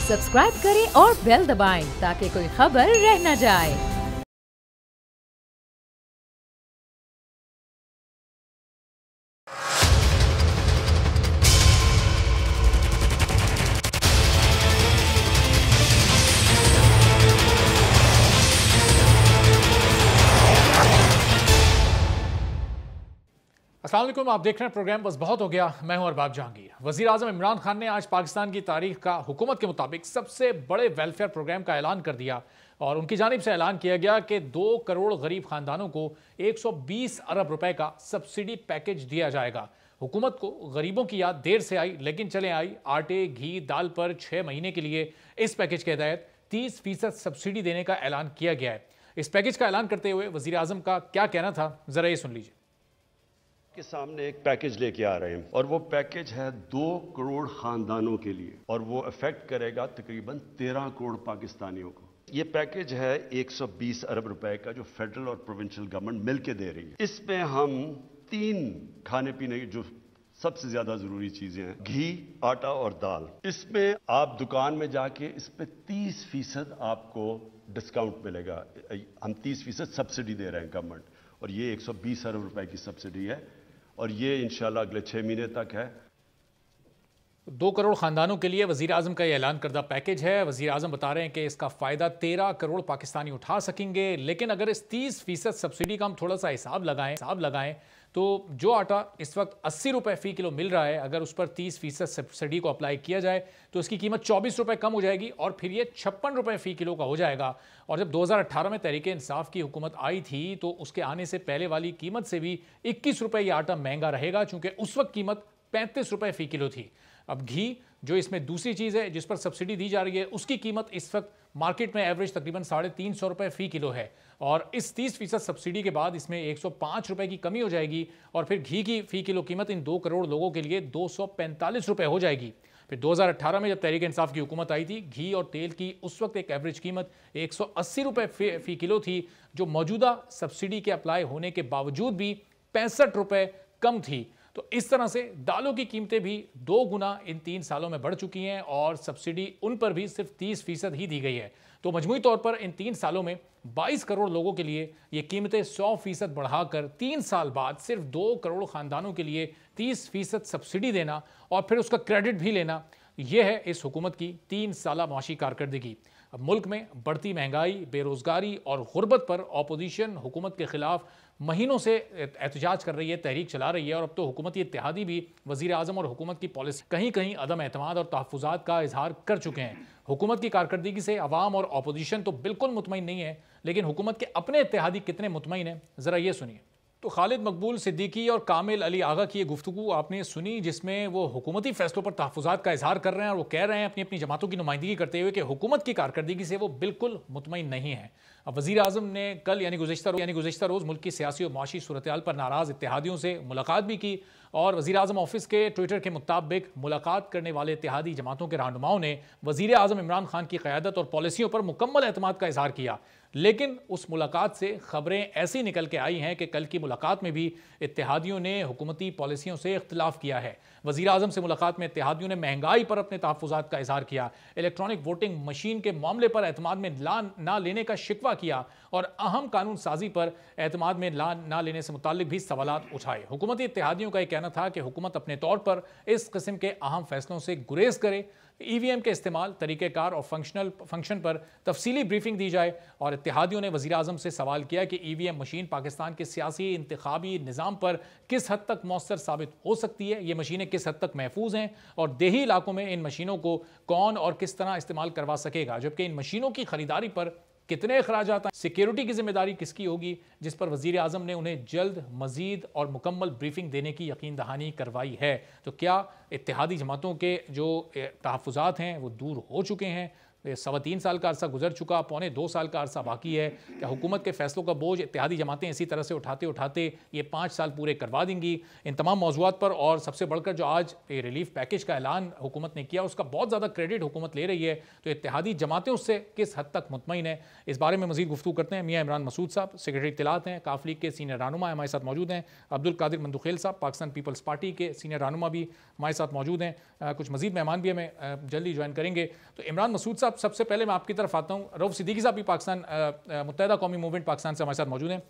Subscribe करें और bell दबाएं ताकि कोई खबर रह न जाए। अस्सलाम वालेकुम, आप देख रहे हैं प्रोग्राम बस बहुत हो गया। मैं हूं अरबाब जहांगीर। वजीर आजम इमरान खान ने आज पाकिस्तान की तारीख का हुकूमत के मुताबिक सबसे बड़े वेलफेयर प्रोग्राम का ऐलान कर दिया और उनकी जानिब से ऐलान किया गया कि 2 करोड़ गरीब खानदानों को 120 अरब रुपए का सब्सिडी पैकेज दिया जाएगा। हुकूमत को गरीबों की याद देर से आई लेकिन चले आई। आटे, घी, दाल पर 6 महीने के लिए इस पैकेज के तहत 30% सब्सिडी देने का ऐलान किया गया है। इस पैकेज का ऐलान करते हुए वजीर आजम का क्या कहना था, जरा ये सुन लीजिए। के सामने एक पैकेज लेके आ रहे हैं और वो पैकेज है 2 करोड़ खानदानों के लिए और वो अफेक्ट करेगा तकरीबन 13 करोड़ पाकिस्तानियों को। ये पैकेज है 120 अरब रुपए का जो फेडरल और प्रोविंशियल गवर्नमेंट मिलके दे रही है। इसमें हम 3 खाने पीने की जो सबसे ज्यादा जरूरी चीजें हैं, घी, आटा और दाल, इसमें आप दुकान में जाके इस पे 30% आपको डिस्काउंट मिलेगा। हम 30% सब्सिडी दे रहे हैं गवर्नमेंट और ये 120 अरब रुपए की सब्सिडी है और ये इंशाल्लाह अगले 6 महीने तक है। 2 करोड़ खानदानों के लिए वजीर आजम का यह ऐलान करदा पैकेज है। वजीर आजम बता रहे हैं कि इसका फायदा 13 करोड़ पाकिस्तानी उठा सकेंगे। लेकिन अगर इस 30% सब्सिडी का हम थोड़ा सा हिसाब लगाएं तो जो आटा इस वक्त 80 रुपए फी किलो मिल रहा है, अगर उस पर 30% सब्सिडी को अप्लाई किया जाए तो इसकी कीमत 24 रुपए कम हो जाएगी और फिर ये 56 रुपए फी किलो का हो जाएगा। और जब 2018 में तहरीक इंसाफ की हुकूमत आई थी तो उसके आने से पहले वाली कीमत से भी 21 रुपए ये आटा महंगा रहेगा, चूंकि उस वक्त कीमत 35 रुपए फी किलो थी। अब घी, जो इसमें दूसरी चीज़ है जिस पर सब्सिडी दी जा रही है, उसकी कीमत इस वक्त मार्केट में एवरेज तकरीबन 350 रुपए फी किलो है और इस 30% सब्सिडी के बाद इसमें 105 रुपए की कमी हो जाएगी और फिर घी की फी किलो कीमत इन 2 करोड़ लोगों के लिए 245 रुपए हो जाएगी। फिर 2018 में जब तहरीक इंसाफ की हुकूमत आई थी, घी और तेल की उस वक्त एक एवरेज कीमत 180 रुपए फी किलो थी, जो मौजूदा सब्सिडी के अप्लाई होने के बावजूद भी 65 रुपए कम थी। तो इस तरह से दालों की कीमतें भी 2 गुना इन 3 सालों में बढ़ चुकी हैं और सब्सिडी उन पर भी सिर्फ 30% ही दी गई है। तो मजमूई तौर पर इन 3 सालों में 22 करोड़ लोगों के लिए ये कीमतें 100% बढ़ाकर 3 साल बाद सिर्फ 2 करोड़ खानदानों के लिए 30% सब्सिडी देना और फिर उसका क्रेडिट भी लेना, यह है इस हुकूमत की 3 साला मुआशी कारकर्दगी। अब मुल्क में बढ़ती महंगाई, बेरोजगारी और गुर्बत पर अपोजिशन हुकूमत के खिलाफ महीनों से एहतजाज कर रही है, तहरीक चला रही है और अब तो हुकूमती इत्तेहादी भी वजीर आजम और हुकूमत की पॉलिसी कहीं कहीं अदम एतमाद और तहफ़्फ़ुज़ात का इजहार कर चुके हैं। हुकूमत की कारकर्दगी से अवाम और अपोजिशन तो बिल्कुल मुतमईन नहीं है, लेकिन हुकूमत के अपने इत्तेहादी कितने मुतमईन हैं, ज़रा ये सुनिए। तो खालिद मकबूल सिद्दीकी और कामिल अली आगा की ये गुफ्तगू आपने सुनी जिसमें वो हुकूमती फैसलों पर तहफ़्फ़ुज़ात का इजहार कर रहे हैं और वो कह रहे हैं अपनी अपनी जमातों की नुमाइंदगी करते हुए कि हुकूमत की कारकर्दगी से वो बिल्कुल मुतमईन नहीं है। अब वज़ीर आज़म ने कल यानी गुज़िश्ता रोज़ मुल्क की सियासी और माशी सूरत-ए-हाल पर नाराज़ इत्तेहादियों से मुलाकात भी की और वज़ीर आज़म ऑफिस के ट्विटर के मुताबिक मुलाकात करने वाले इत्तेहादी जमातों के रहनुमाओं ने वज़ीर आज़म इमरान खान की क़यादत और पॉलिसियों पर मुकम्मल एतमाद का इजहार किया। लेकिन उस मुलाकात से खबरें ऐसी निकल के आई हैं कि कल की मुलाकात में भी इत्तेहादियों ने हुकूमती पॉलिसियों से इख्तिलाफ किया है। वज़ीर आज़म से मुलाकात में इत्तेहादियों ने महंगाई पर अपने तहफ़्फ़ुज़ात का इजहार किया, इलेक्ट्रॉनिक वोटिंग मशीन के मामले पर एतमाद में ना लेने का शिकवा किया और अहम कानून साजी पर एतमाद में ना लेने से मुताल्लिक भी सवालात उठाए। हुकूमती इत्तेहादियों का यह कहना था कि हुकूमत अपने तौर पर इस किस्म के अहम फैसलों से गुरेज करे, EVM के इस्तेमाल, तरीक़ेकार और फंक्शन पर तफसीली ब्रीफिंग दी जाए और इत्तेहादियों ने वज़ीर आज़म से सवाल किया कि EVM मशीन पाकिस्तान के सियासी इंतखाबी निज़ाम पर किस हद तक मौसर साबित हो सकती है, ये मशीनें किस हद तक महफूज हैं और देही इलाकों में इन मशीनों को कौन और किस तरह इस्तेमाल करवा सकेगा, जबकि इन मशीनों की खरीदारी पर कितने अखराजात हैं, सिक्योरिटी की जिम्मेदारी किसकी होगी, जिस पर वज़ीर आज़म ने उन्हें जल्द मज़ीद और मुकम्मल ब्रीफिंग देने की यकीन दहानी करवाई है। तो क्या इत्तेहादी जमातों के जो तहफ़्फ़ुज़ात हैं वो दूर हो चुके हैं? 3.25 साल का अरसा गुजर चुका, 2.25 साल का अरसा बाकी है। क्या हुकूमत के फैसलों का बोझ इत्तेहादी जमातें इसी तरह से उठाते उठाते ये 5 साल पूरे करवा देंगी? इन तमाम मौज़ूआत पर और सबसे बढ़कर जो आज रिलीफ पैकेज का ऐलान हुकूमत ने किया उसका बहुत ज़्यादा क्रेडिट हुकूमत ले रही है, तो इत्तेहादी जमातें उससे किस हद तक मुतमईन है, इस बारे में मज़ीद गुफ्तगू करते हैं। मियाँ इमरान मसूद साहब सेक्रेटरी इत्तलात हैं, काफ लीग के सीनियर रहनुमा हमारे साथ मौजूद हैं। अब्दुल कादिर मंदुखेल साहब पाकिस्तान पीपल्स पार्टी के सीनियर रहनुमा भी हमारे साथ मौजूद हैं। कुछ मजीद मेहमान भी हमें जल्दी ज्वाइन करेंगे। तो इमरान मसूद साहब, सबसे पहले मैं आपकी तरफ आता हूँ। रऊफ सिद्दीकी साहब भी पाकिस्तान मुत्तहिदा कौमी मूवमेंट पाकिस्तान से हमारे साथ मौजूद हैं।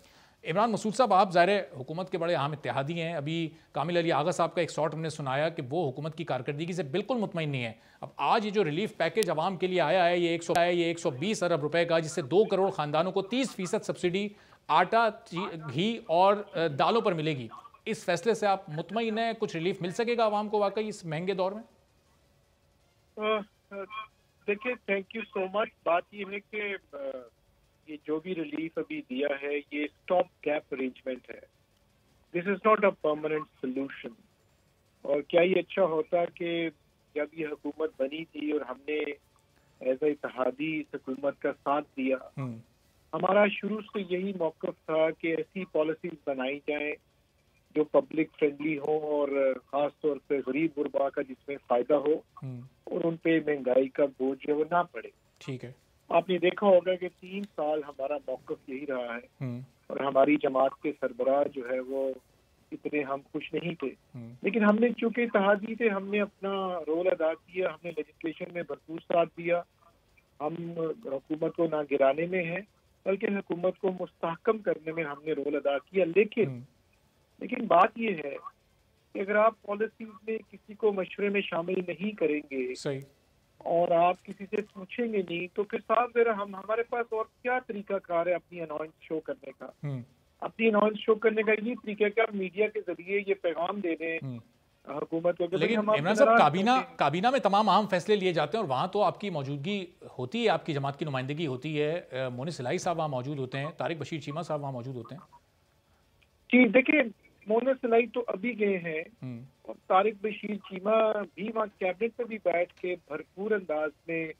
इमरान मसूद साहब, आप ज़ाहिर हुकूमत के बड़े अहम इत्तेहादी हैं। अभी कामिल अली आगा साहब का एक शॉट हमने सुनाया कि वो हुकूमत की कारकर्दगी से बिल्कुल मुतमईन नहीं है। अब आज ये जो रिलीफ पैकेज आवाम के लिए आया है, ये 120 अरब रुपए का, जिससे 2 करोड़ ख़ानदानों को 30% सब्सिडी आटा, घी और दालों पर मिलेगी। इस फैसले से आप मुतमईन हैं? कुछ रिलीफ मिल सकेगा आवाम को वाकई इस महंगे दौर में? देखिए, थैंक यू सो मच। बात ये है कि ये जो भी रिलीफ अभी दिया है ये स्टॉप गैप अरेंजमेंट है। This is not a permanent solution. और क्या ये अच्छा होता कि जब ये हुकूमत बनी थी और हमने एज इत्तेहादी इस हुकूमत का साथ दिया, हमारा शुरू से यही मौक़िफ़ था कि ऐसी पॉलिसीज बनाई जाएं जो पब्लिक फ्रेंडली हो और ख़ास तौर पे गरीब गुरबा का जिसमें फ़ायदा हो और उन पे महंगाई का बोझ जो वो ना पड़े। ठीक है। आपने देखा होगा कि 3 साल हमारा मौक़िफ़ यही रहा है और हमारी जमात के सरबराह जो है वो इतने हम खुश नहीं थे। लेकिन हमने चूंकि इत्तेहादी थे, हमने अपना रोल अदा किया, हमने लेजिस्लेशन में भरपूर साथ दिया। हम हुकूमत को ना गिराने में है बल्कि हुकूमत को मुस्तहकम करने में हमने रोल अदा किया। लेकिन बात यह है कि अगर आप पॉलिसीज में किसी को मशवरे में शामिल नहीं करेंगे सही, और आप किसी से पूछेंगे नहीं, तो फिर साफ जरा हमारे पास और क्या तरीका कार है अपनी अनाउंस शो करने का? अपनी अनाउंस शो करने का ये तरीका है कि आप मीडिया के जरिए ये पैगाम दे दें हुकूमत को। लेकिन इमरान साहब, काबीना में तमाम अहम फैसले लिए जाते हैं और वहाँ तो आपकी मौजूदगी होती है, आपकी जमात की नुमाइंदगी होती है। मोनिस इलाही साहब वहाँ मौजूद होते हैं, तारिक बशीर चीमा साहब वहाँ मौजूद होते हैं। जी देखिए, मोनिस इलाही तो अभी गए हैं और तारिक बशीर चीमा भी वहाँ कैबिनेट में भी बैठ के भरपूर अंदाज में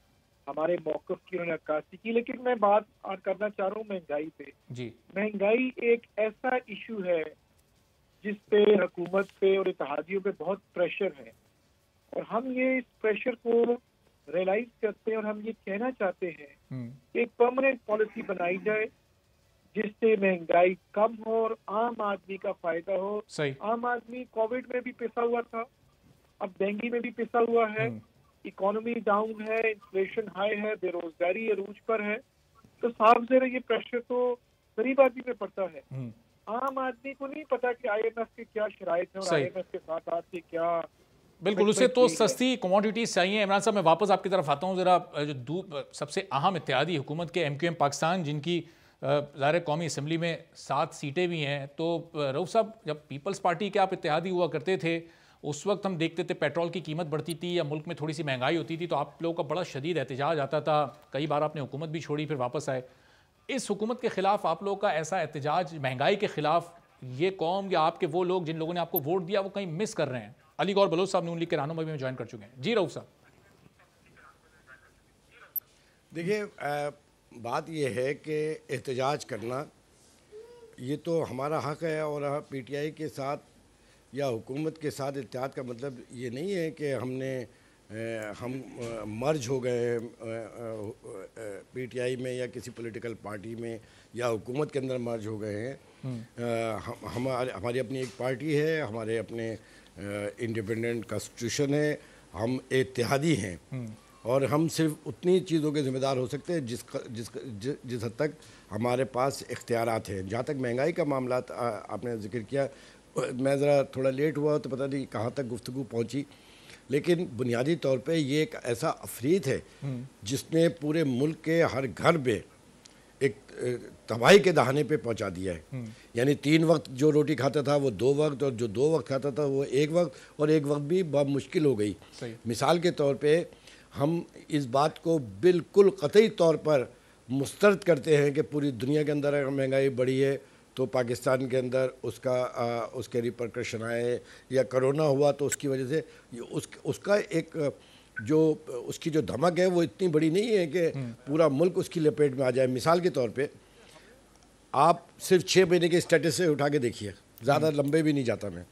हमारे मौक़िफ़ की उन्होंने अक्कासी की। लेकिन मैं बात करना चाह रहा हूँ महंगाई पे। जी, महंगाई एक ऐसा इशू है जिस पे हुकूमत पे और इत्तेहादियों पे बहुत प्रेशर है और हम ये इस प्रेशर को रियलाइज करते हैं और हम ये कहना चाहते हैं कि एक परमानेंट पॉलिसी बनाई जाए जिससे महंगाई कम हो और आम आदमी का फायदा हो। सही। आम आदमी कोविड में भी पिसा हुआ था, अब डेंगू में भी पिसा हुआ है, इकोनॉमी डाउन है, इन्फ्लेशन हाई है, बेरोजगारी अरूज पर है, तो साफ ज़रा ये प्रेशर तो गरीब आदमी पे पड़ता है। आम आदमी को नहीं पता कि IMF के क्या शराइत है और IMF के साथ आज के क्या। बिल्कुल, उसे तो सस्ती कमोडिटीज चाहिए। इमरान साहब, मैं वापस आपकी तरफ आता हूँ ज़रा। जो सबसे अहम इत्तेहादी हुकूमत के MQM पाकिस्तान, जिनकी ज़ाहिर कौमी असम्बली में 7 सीटें भी हैं, तो रऊफ साहब, जब पीपल्स पार्टी के आप इत्तेहादी हुआ करते थे उस वक्त हम देखते थे पेट्रोल की कीमत बढ़ती थी या मुल्क में थोड़ी सी महंगाई होती थी तो आप लोगों का बड़ा शदीद एहतजाज आता था। कई बार आपने हुकूमत भी छोड़ी, फिर वापस आए। इस हुकूमत के ख़िलाफ़ आप लोगों का ऐसा एहतजाज महंगाई के ख़िलाफ़, ये कौम या आपके वो लोग जिन लोगों ने आपको वोट दिया वो कहीं मिस कर रहे हैं? अली गौर बलोच साहब नून लीग के रहनुमा भी में ज्वाइन कर चुके हैं। जी रऊफ साहब। देखिए, बात यह है कि एहतजाज करना ये तो हमारा हक़ है और PTI के साथ या हुकूमत के साथ इत्तेहाद का मतलब ये नहीं है कि हम मर्ज हो गए PTI में या किसी पॉलिटिकल पार्टी में या हुकूमत के अंदर मर्ज हो गए हैं। हमारी अपनी एक पार्टी है, हमारे अपने इंडिपेंडेंट कॉन्स्टिट्यूशन है, हम इत्तेहादी हैं और हम सिर्फ उतनी चीज़ों के ज़िम्मेदार हो सकते हैं जिस हद तक हमारे पास इख्तियारात हैं। जहाँ तक महंगाई का मामला आपने जिक्र किया, मैं ज़रा थोड़ा लेट हुआ तो पता नहीं कहाँ तक गुफ्तगू पहुँची, लेकिन बुनियादी तौर पे ये एक ऐसा अफरीत है जिसने पूरे मुल्क के हर घर में एक तबाही के दहाने पे पहुंचा दिया है। यानी 3 वक्त जो रोटी खाता था वो 2 वक्त, और जो 2 वक्त खाता था वो 1 वक्त, और 1 वक्त भी बहुत मुश्किल हो गई। मिसाल के तौर पे हम इस बात को बिल्कुल कतई तौर पर मुस्तरद करते हैं कि पूरी दुनिया के अंदर अगर महंगाई बढ़ी है तो पाकिस्तान के अंदर उसके रिपरकशन आए, या कोरोना हुआ तो उसकी वजह से उसका एक जो उसकी जो धमक है वो इतनी बड़ी नहीं है कि पूरा मुल्क उसकी लपेट में आ जाए। मिसाल के तौर पे आप सिर्फ 6 महीने के स्टेटस से उठा के देखिए, ज़्यादा लंबे भी नहीं जाता मैं।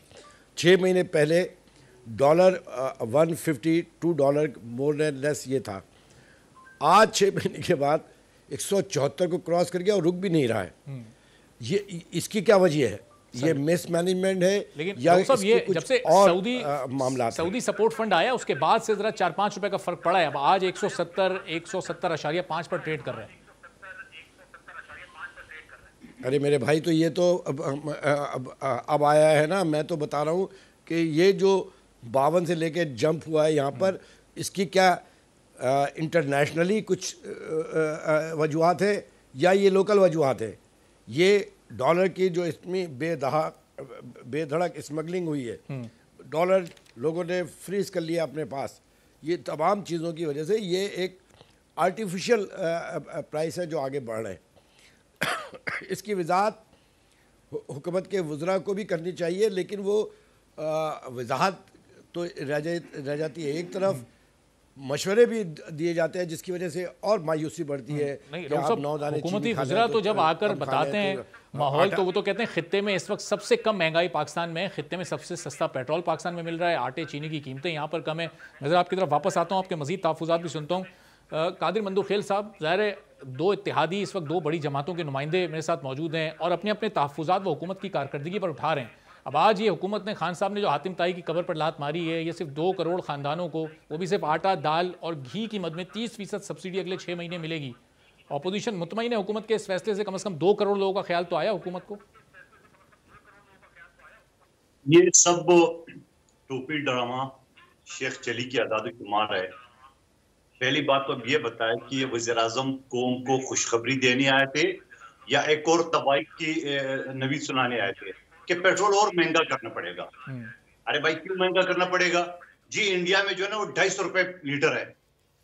6 महीने पहले डॉलर $152 मोर देन लेस ये था। आज 6 महीने के बाद 174 को क्रॉस कर गया और रुक भी नहीं रहा है। ये इसकी क्या वजह है? ये मिसमैनेजमेंट है लेकिन या सब ये जब से और सऊदी मामला सऊदी सपोर्ट फंड आया उसके बाद से जरा 4-5 रुपए का फर्क पड़ा है। अब आज 170.5 पर ट्रेड कर रहे हैं। अरे मेरे भाई, तो ये तो अब आया है ना। मैं तो बता रहा हूँ कि ये जो 52 से लेके जंप हुआ है यहाँ पर, इसकी क्या इंटरनेशनली कुछ वजूहत है या ये लोकल वजूहत है? ये डॉलर की जो इसमें बेधड़क स्मगलिंग हुई है, डॉलर लोगों ने फ्रीज कर लिया अपने पास, ये तमाम चीज़ों की वजह से ये एक आर्टिफिशियल प्राइस है जो आगे बढ़ रहे हैं। इसकी वजाहत हुकूमत के वज़रा को भी करनी चाहिए, लेकिन वो वजाहत तो रह जाती है एक तरफ, मशवरे भी दिए जाते हैं जिसकी वजह से और मायूसी बढ़ती है। हुकूमती वज़रा तो जब आकर बताते हैं माहौल, तो वो तो कहते हैं खित्ते में इस वक्त सबसे कम महंगाई पाकिस्तान में है, खित्ते में सबसे सस्ता पेट्रोल पाकिस्तान में मिल रहा है, आटे चीनी की कीमतें यहाँ पर कम है। नज़र आपकी तरफ वापस आता हूँ, आपके मज़ीद तहफ़्फ़ुज़ात भी सुनता हूँ। कादिर मंदूखेल साहब, ज़ाहिर है दो इत्तेहादी इस वक्त दो बड़ी जमातों के नुमाइंदे मेरे साथ मौजूद हैं और अपने अपने तहफ़्फ़ुज़ात व हुकूमत की कारकर्दगी पर उठा रहे हैं। अब आज ये हुकूमत ने, खान साहब ने जो हातिम ताई की कब्र पर लात मारी है, ये सिर्फ 2 करोड़ ख़ानदानों को, वो भी सिर्फ आटा, दाल और घी की मद में 30% सब्सिडी अगले 6 महीने मिलेगी। अपोजिशन मुतमईन है हुकूमत के इस फैसले से कम 2 करोड़ लोगों का ख्याल तो आया हुकूमत को? ये सब टोपी ड्रामा शेख चली की आज़ादी शुमार है। पहली बात तो ये बताया कि ये वज़ीर आज़म कौम को खुशखबरी देने आए थे या एक और तबाही की नवीद सुनाने आए थे कि पेट्रोल और महंगा करना पड़ेगा। अरे भाई, क्यों महंगा करना पड़ेगा जी? इंडिया में जो है ना वो 250 रुपए लीटर है।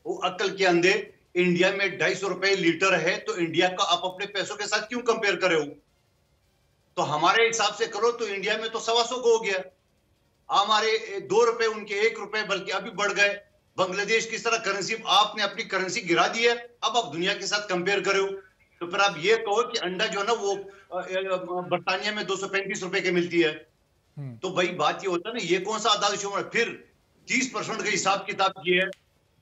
वो अक्ल के अंधे, इंडिया में 250 रुपए लीटर है तो इंडिया का आप अपने पैसों के साथ क्यों कंपेयर करे हो? तो हमारे हिसाब से करो तो इंडिया में तो 125 को हो गया। हमारे 2 रुपए, उनके 1 रुपए, बल्कि अभी बढ़ गए। बांग्लादेश की तरह करेंसी, आपने अपनी करेंसी गिरा दी है, अब आप दुनिया के साथ कंपेयर करो तो फिर आप ये कहो कि अंडा जो है ना वो बर्तानिया में 235 रुपए की मिलती है। तो भाई बात ये होता है ना, ये कौन सा आदाद शुमार? फिर 30% का हिसाब किताब ये है।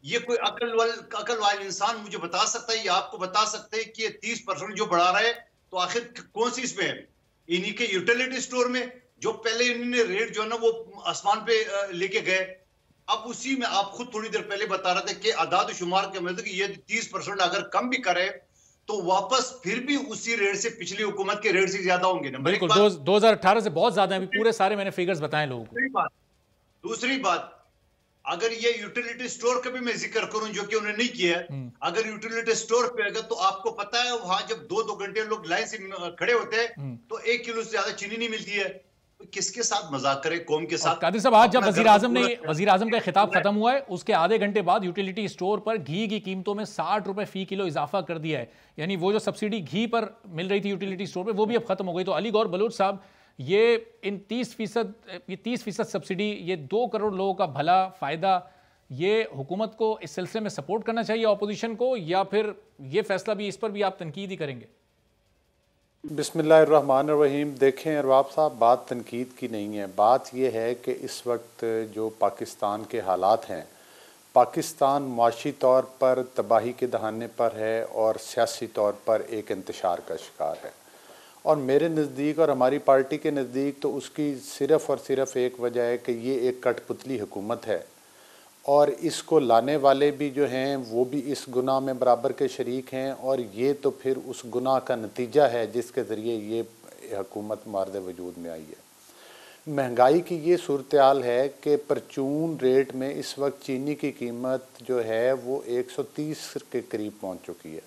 ये कोई अकल वाला इंसान मुझे बता सकता है या आपको बता सकते हैं कि ये 30% जो बढ़ा रहा है तो आखिर कौन सी इसमें है? इन्हीं के यूटिलिटी स्टोर में जो पहले इन्होंने रेट जो है ना वो आसमान पे लेके गए, अब उसी में आप खुद थोड़ी देर पहले बता रहे थे कि आदाद शुमार के मतलब कि ये 30% अगर कम भी करे तो वापस फिर भी उसी रेट से, पिछली हुकूमत के रेट से ज्यादा होंगे ना। बिल्कुल, 2018 से बहुत ज्यादा है, पूरे सारे मैंने फिगर्स बताए लोगों को। दूसरी बात, अगर ये यूटिलिटी स्टोर का भी मैं जिक्र करूं जो कि उन्होंने नहीं किया है, अगर यूटिलिटी स्टोर पे अगर, तो आपको पता है वहां जब 2-2 घंटे लोग लाइन से खड़े होते हैं तो 1 किलो से ज्यादा चीनी नहीं मिलती है। किसके साथ मजाक करे? कौम के साथ। कादिर साहब, आज जब वज़ीर आज़म का खिताब खत्म हुआ है उसके आधे घंटे बाद यूटिलिटी स्टोर पर घी की कीमतों में 60 रुपए फी किलो इजाफा कर दिया है। यानी वो जो सब्सिडी घी पर मिल रही थी यूटिलिटी स्टोर पर, वो भी अब खत्म हो गई। तो अली गौर बलूच साहब, ये इन 30% सब्सिडी, ये 2 करोड़ लोगों का भला फायदा, ये हुकूमत को इस सिलसिले में सपोर्ट करना चाहिए अपोजिशन को, या फिर ये फैसला भी, इस पर भी आप तनकीद ही करेंगे? बिस्मिल्लाहिर्रहमानिर्रहीम। देखें अरबाब साहब, बात तनकीद की नहीं है, बात यह है कि इस वक्त जो पाकिस्तान के हालात हैं, पाकिस्तान माशी तौर पर तबाही के दहाने पर है और सियासी तौर पर एक इंतशार का शिकार है। और मेरे नज़दीक और हमारी पार्टी के नज़दीक तो उसकी सिर्फ़ और सिर्फ एक वजह है कि ये एक कठपुतली हुकूमत है और इसको लाने वाले भी जो हैं वो भी इस गुनाह में बराबर के शरीक हैं, और ये तो फिर उस गुनाह का नतीजा है जिसके ज़रिए ये हुकूमत मार्द वजूद में आई है। महंगाई की ये सूरत हाल है कि परचून रेट में इस वक्त चीनी की कीमत जो है वो 130 के करीब पहुंच चुकी है,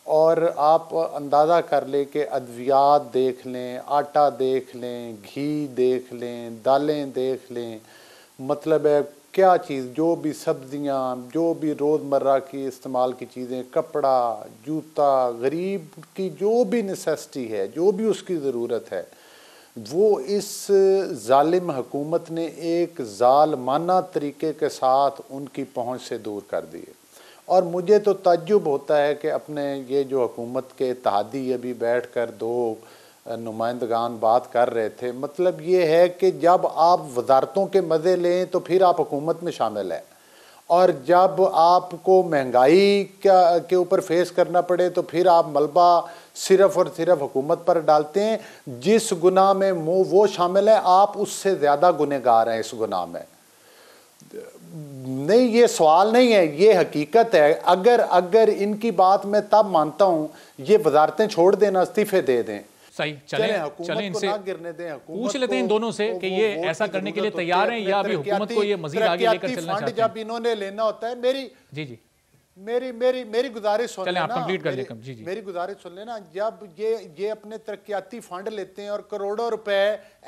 और आप अंदाज़ा कर लें कि अद्वियात देख लें, आटा देख लें, घी देख लें, दालें देख लें, मतलब है क्या चीज़, जो भी सब्ज़ियाँ, जो भी रोज़मर्रा की इस्तेमाल की चीज़ें, कपड़ा, जूता, गरीब की जो भी नेसेसिटी है, जो भी उसकी ज़रूरत है, वो इस जालिम हुकूमत ने एक जालमाना तरीके के साथ उनकी पहुंच से दूर कर दी है। और मुझे तो ताज्जुब होता है कि अपने ये जो हुकूमत के इत्तेहादी अभी बैठ कर दो नुमाइंदगान बात कर रहे थे, मतलब ये है कि जब आप वजारतों के मज़े लें तो फिर आप हुकूमत में शामिल हैं, और जब आपको महंगाई के ऊपर फेस करना पड़े तो फिर आप मलबा सिर्फ और सिर्फ हुकूमत पर डालते हैं। जिस गुनाह में वो शामिल है आप उससे ज़्यादा गुनहगार हैं इस गुनाह में। नहीं, ये सवाल नहीं है, ये हकीकत है। अगर इनकी बात मैं तब मानता हूँ ये वजारतें छोड़ देना, इस्तीफे दे दें। सही, चलें इनसे पूछ लेते हैं इन दोनों से कि ये ऐसा करने के लिए तैयार हैं या अभी हुकूमत को ये मजीद आगे लेकर चलना चाहते हैं। जब इन्होंने लेना होता है, मेरी गुजारिश सुन लेना, मेरी गुजारिश सुन लेना। जब ये अपने तरक्याती फंड लेते हैं और करोड़ों रुपए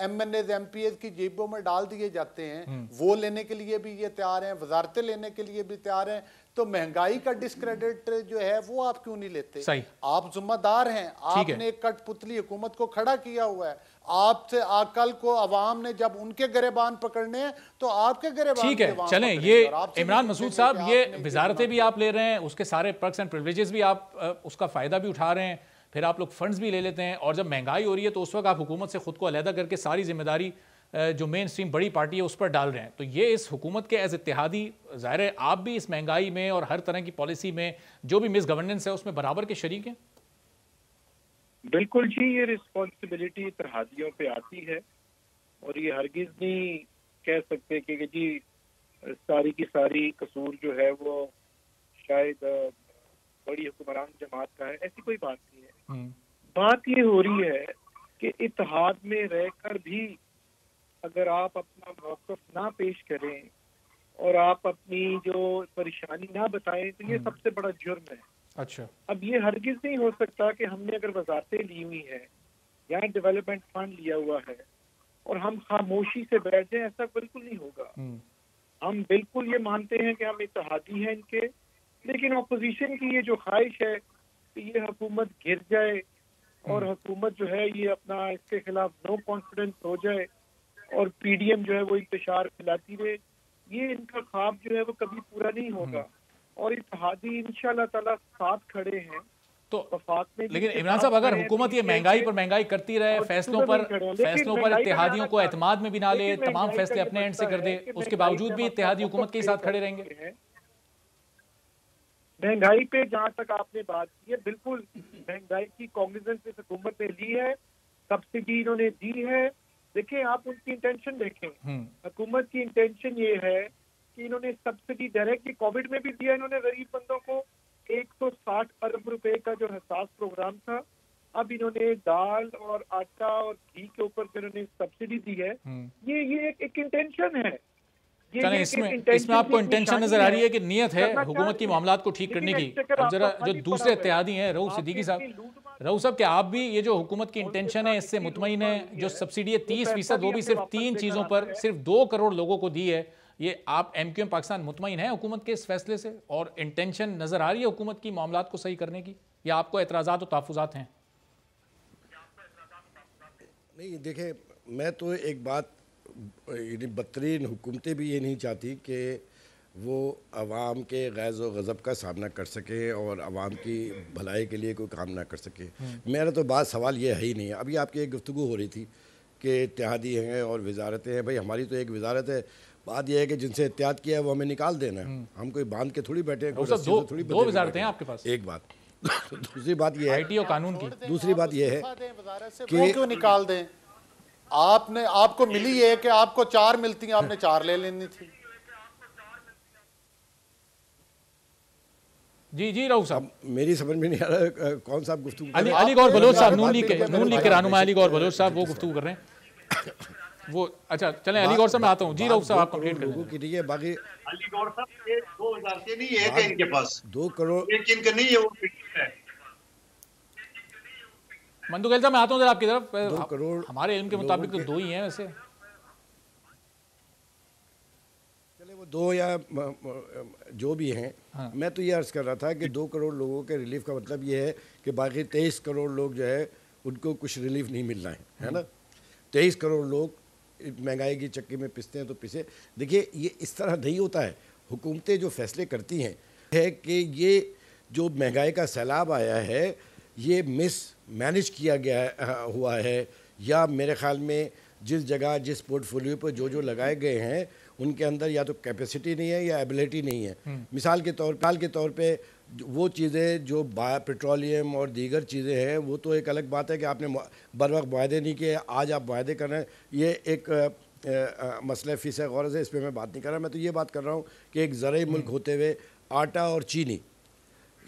MNA MPs की जेबों में डाल दिए जाते हैं, वो लेने के लिए भी ये तैयार हैं, वजारतें लेने के लिए भी तैयार हैं, तो महंगाई का डिस्क्रेडिट जो है वो आप क्यों नहीं लेते? सही। आप जिम्मेदार हैं, आपने एक कठपुतली हुकूमत को खड़ा किया हुआ है। आपसे कल को अवाम ने जब उनके गिरेबान पकड़ने हैं तो आपके गिरेबान, ठीक है। चलें, ये इमरान मसूद साहब, ये वजारतें भी आप ले रहे हैं, उसके सारे पर्क्स एंड प्रिविलेजेस भी आप उसका फायदा भी उठा रहे हैं, फिर आप लोग फंड्स भी ले लेते हैं, और जब महंगाई हो रही है तो उस वक्त आप हुकूमत से खुद को अलहदा करके सारी जिम्मेदारी जो मेन स्ट्रीम बड़ी पार्टी है उस पर डाल रहे हैं। तो ये इस हुकूमत के एज इत्तेहादी, ज़ाहिर है आप भी इस महंगाई में और हर तरह की पॉलिसी में जो भी मिस गवर्नेंस है उसमें बराबर के शरीक हैं। बिल्कुल जी, ये रिस्पॉन्सिबिलिटी इत्तेहादियों पे आती है, और ये हरगिज नहीं कह सकते कि जी सारी की सारी कसूर जो है वो शायद बड़ी हुक्मरान जमात का है। ऐसी कोई बात नहीं है। बात ये हो रही है कि इत्तेहाद में रहकर भी अगर आप अपना मौक़िफ़ ना पेश करें और आप अपनी जो परेशानी ना बताएं तो ये सबसे बड़ा जुर्म है। अच्छा, अब ये हरगिज नहीं हो सकता कि हमने अगर वजारतें ली हुई है या डेवलपमेंट फंड लिया हुआ है और हम खामोशी से बैठ जाएं, ऐसा बिल्कुल नहीं होगा। हम बिल्कुल ये मानते हैं कि हम इत्तेहादी हैं इनके, लेकिन अपोजिशन की ये जो ख्वाहिश है कि ये हुकूमत गिर जाए और हुकूमत जो है ये अपना इसके खिलाफ नो कॉन्फिडेंस हो जाए और PDM जो है वो इंतशार फैलाती रहे, ये इनका ख्वाब जो है वो कभी पूरा नहीं होगा। और इत्तेहादी इंशाल्लाह ताला साथ खड़े हैं तो वफाक में। लेकिन इमरान साहब, अगर हुकूमत ये महंगाई पर महंगाई करती रहे, फैसलों पर इत्तेहादियों को एतमाद में भी ना ले, तमाम फैसले अपने एंड से कर दे, उसके बावजूद भी इत्तेहादी हुकूमत के साथ खड़े रहेंगे। महंगाई पे जहाँ तक आपने बात की है, बिल्कुल महंगाई की कॉग्निजेंस इस हुकूमत ने ली है, सब्सिडी इन्होंने दी है। देखिए, आप उनकी इंटेंशन देखें, हुकूमत की इंटेंशन ये है कि इन्होंने सब्सिडी डायरेक्ट कोविड में भी दिया, इन्होंने गरीब बंदों को 160 अरब रुपए का जो हिसास प्रोग्राम था, अब इन्होंने दाल और आटा और घी के ऊपर जो इन्होंने सब्सिडी दी है, ये एक इंटेंशन है। इसमें आपको इंटेंशन नजर आ रही है कि नियत है हुकूमत की मामलात को ठीक करने की। अब जरा जो दूसरे इत्तेहादी हैं, रऊफ सिद्दीकी साहब, क्या आप भी ये जो हुकूमत की इंटेंशन है इससे मुतमईन है? जो सब्सिडी है 30%, वो भी सिर्फ 3 चीज़ों पर, सिर्फ 2 करोड़ लोगों को दी है, ये आप MQM पाकिस्तान मुतमईन है हुकूमत के इस फैसले से? और इंटेंशन नजर आ रही है हुकूमत की मामलात को सही करने की, या आपको एतराज़ात और तहफ़्फ़ुज़ात हैं? नहीं, देखें, मैं तो एक बात, बदतरीन हुकूमतें भी ये नहीं चाहती कि वो आवाम के गैज़ व गज़ब का सामना कर सके और आवाम की भलाई के लिए कोई काम ना कर सके। मेरा तो बात सवाल ये है ही नहीं है। अभी आपकी एक गुफ्तगू हो रही थी कि इत्तेहादी हैं और वजारतें हैं। भाई, हमारी तो एक वजारत है, बात यह है कि जिनसे एहतियात किया है वो हमें निकाल देना है। हम कोई बांध के थोड़ी बैठे हैं, दो वजारतें हैं आपके पास। एक बात। दूसरी बात यह है IT और कानून की, दूसरी बात यह है कि क्यों निकाल दें? आपको मिली है कि आपको 4 मिलती हैं, आपने 4 ले लेनी थी। जी रऊफ साहब, मेरी समझ में नहीं आ रहा कौन सा गुफ्तगू। अली गौर बलोच साहब, नून लीग के रहनुमा अली गौर बलोच साहब वो गुफ्तगू कर रहे हैं वो। अच्छा, चलें अली गौर साहब, मैं आता हूँ। जी रऊफ साहब, आप कंप्लीट कर लीजिए। बाकी अली गौर साहब, ये 2000 से नहीं है कि इनके पास 2 करोड़, एक इनका नहीं है, वो है। मंदुगैल साहब, मैं आता हूँ जरा आपकी तरफ। 2 करोड़ हमारे इल्म के मुताबिक तो 2 ही हैं वैसे। चले वो 2 या जो भी हैं। हाँ। मैं तो ये अर्ज़ कर रहा था कि 2 करोड़ लोगों के रिलीफ का मतलब ये है कि बाकी 23 करोड़ लोग जो है उनको कुछ रिलीफ नहीं मिल रहा है ना। 23 करोड़ लोग महंगाई की चक्की में पिसते हैं तो पिसे। देखिए ये इस तरह नहीं होता है। हुकूमतें जो फैसले करती हैं है कि ये जो महंगाई का सैलाब आया है ये मैनेज किया गया हुआ है, या मेरे ख्याल में जिस जगह जिस पोर्टफोलियो पर जो लगाए गए हैं उनके अंदर या तो कैपेसिटी नहीं है या एबिलिटी नहीं है। मिसाल के तौर पे वो चीज़ें जो पेट्रोलियम और दीगर चीज़ें हैं वो तो एक अलग बात है कि आपने बर वक्त मुआहदे नहीं किए, आज आप मुआहदे कर रहे हैं, ये एक मसला फ़ीस गौर से, इस पर मैं बात नहीं कर रहा। मैं तो ये बात कर रहा हूँ कि एक ज़रूरी मुल्क होते हुए आटा और चीनी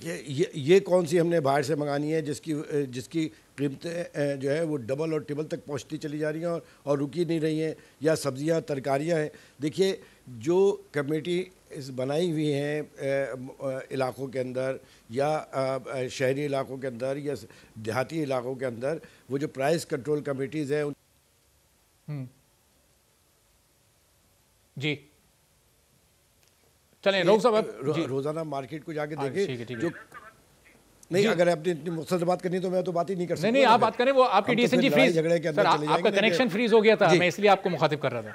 ये कौन सी हमने बाहर से मंगानी है जिसकी कीमतें जो है वो डबल और ट्रिपल तक पहुंचती चली जा रही हैं और रुकी नहीं रही हैं, या सब्जियां तरकारियां हैं। देखिए जो कमेटी बनाई हुई हैं इलाक़ों के अंदर या शहरी इलाक़ों के अंदर या देहाती इलाक़ों के अंदर, वो जो प्राइस कंट्रोल कमेटीज़ हैं जी चलें रोज़ साहब रोज़ाना मार्केट को जाके देखें जो नहीं, अगर आपने इतनी मुख्तसर बात करनी तो मैं तो बात ही नहीं कर सकता। नहीं आप बात करें, वो आपकी डीएसएनजी फ्रीज सर आपका कनेक्शन फ्रीज हो गया था, मैं इसलिए आपको मुखातिब कर रहा था,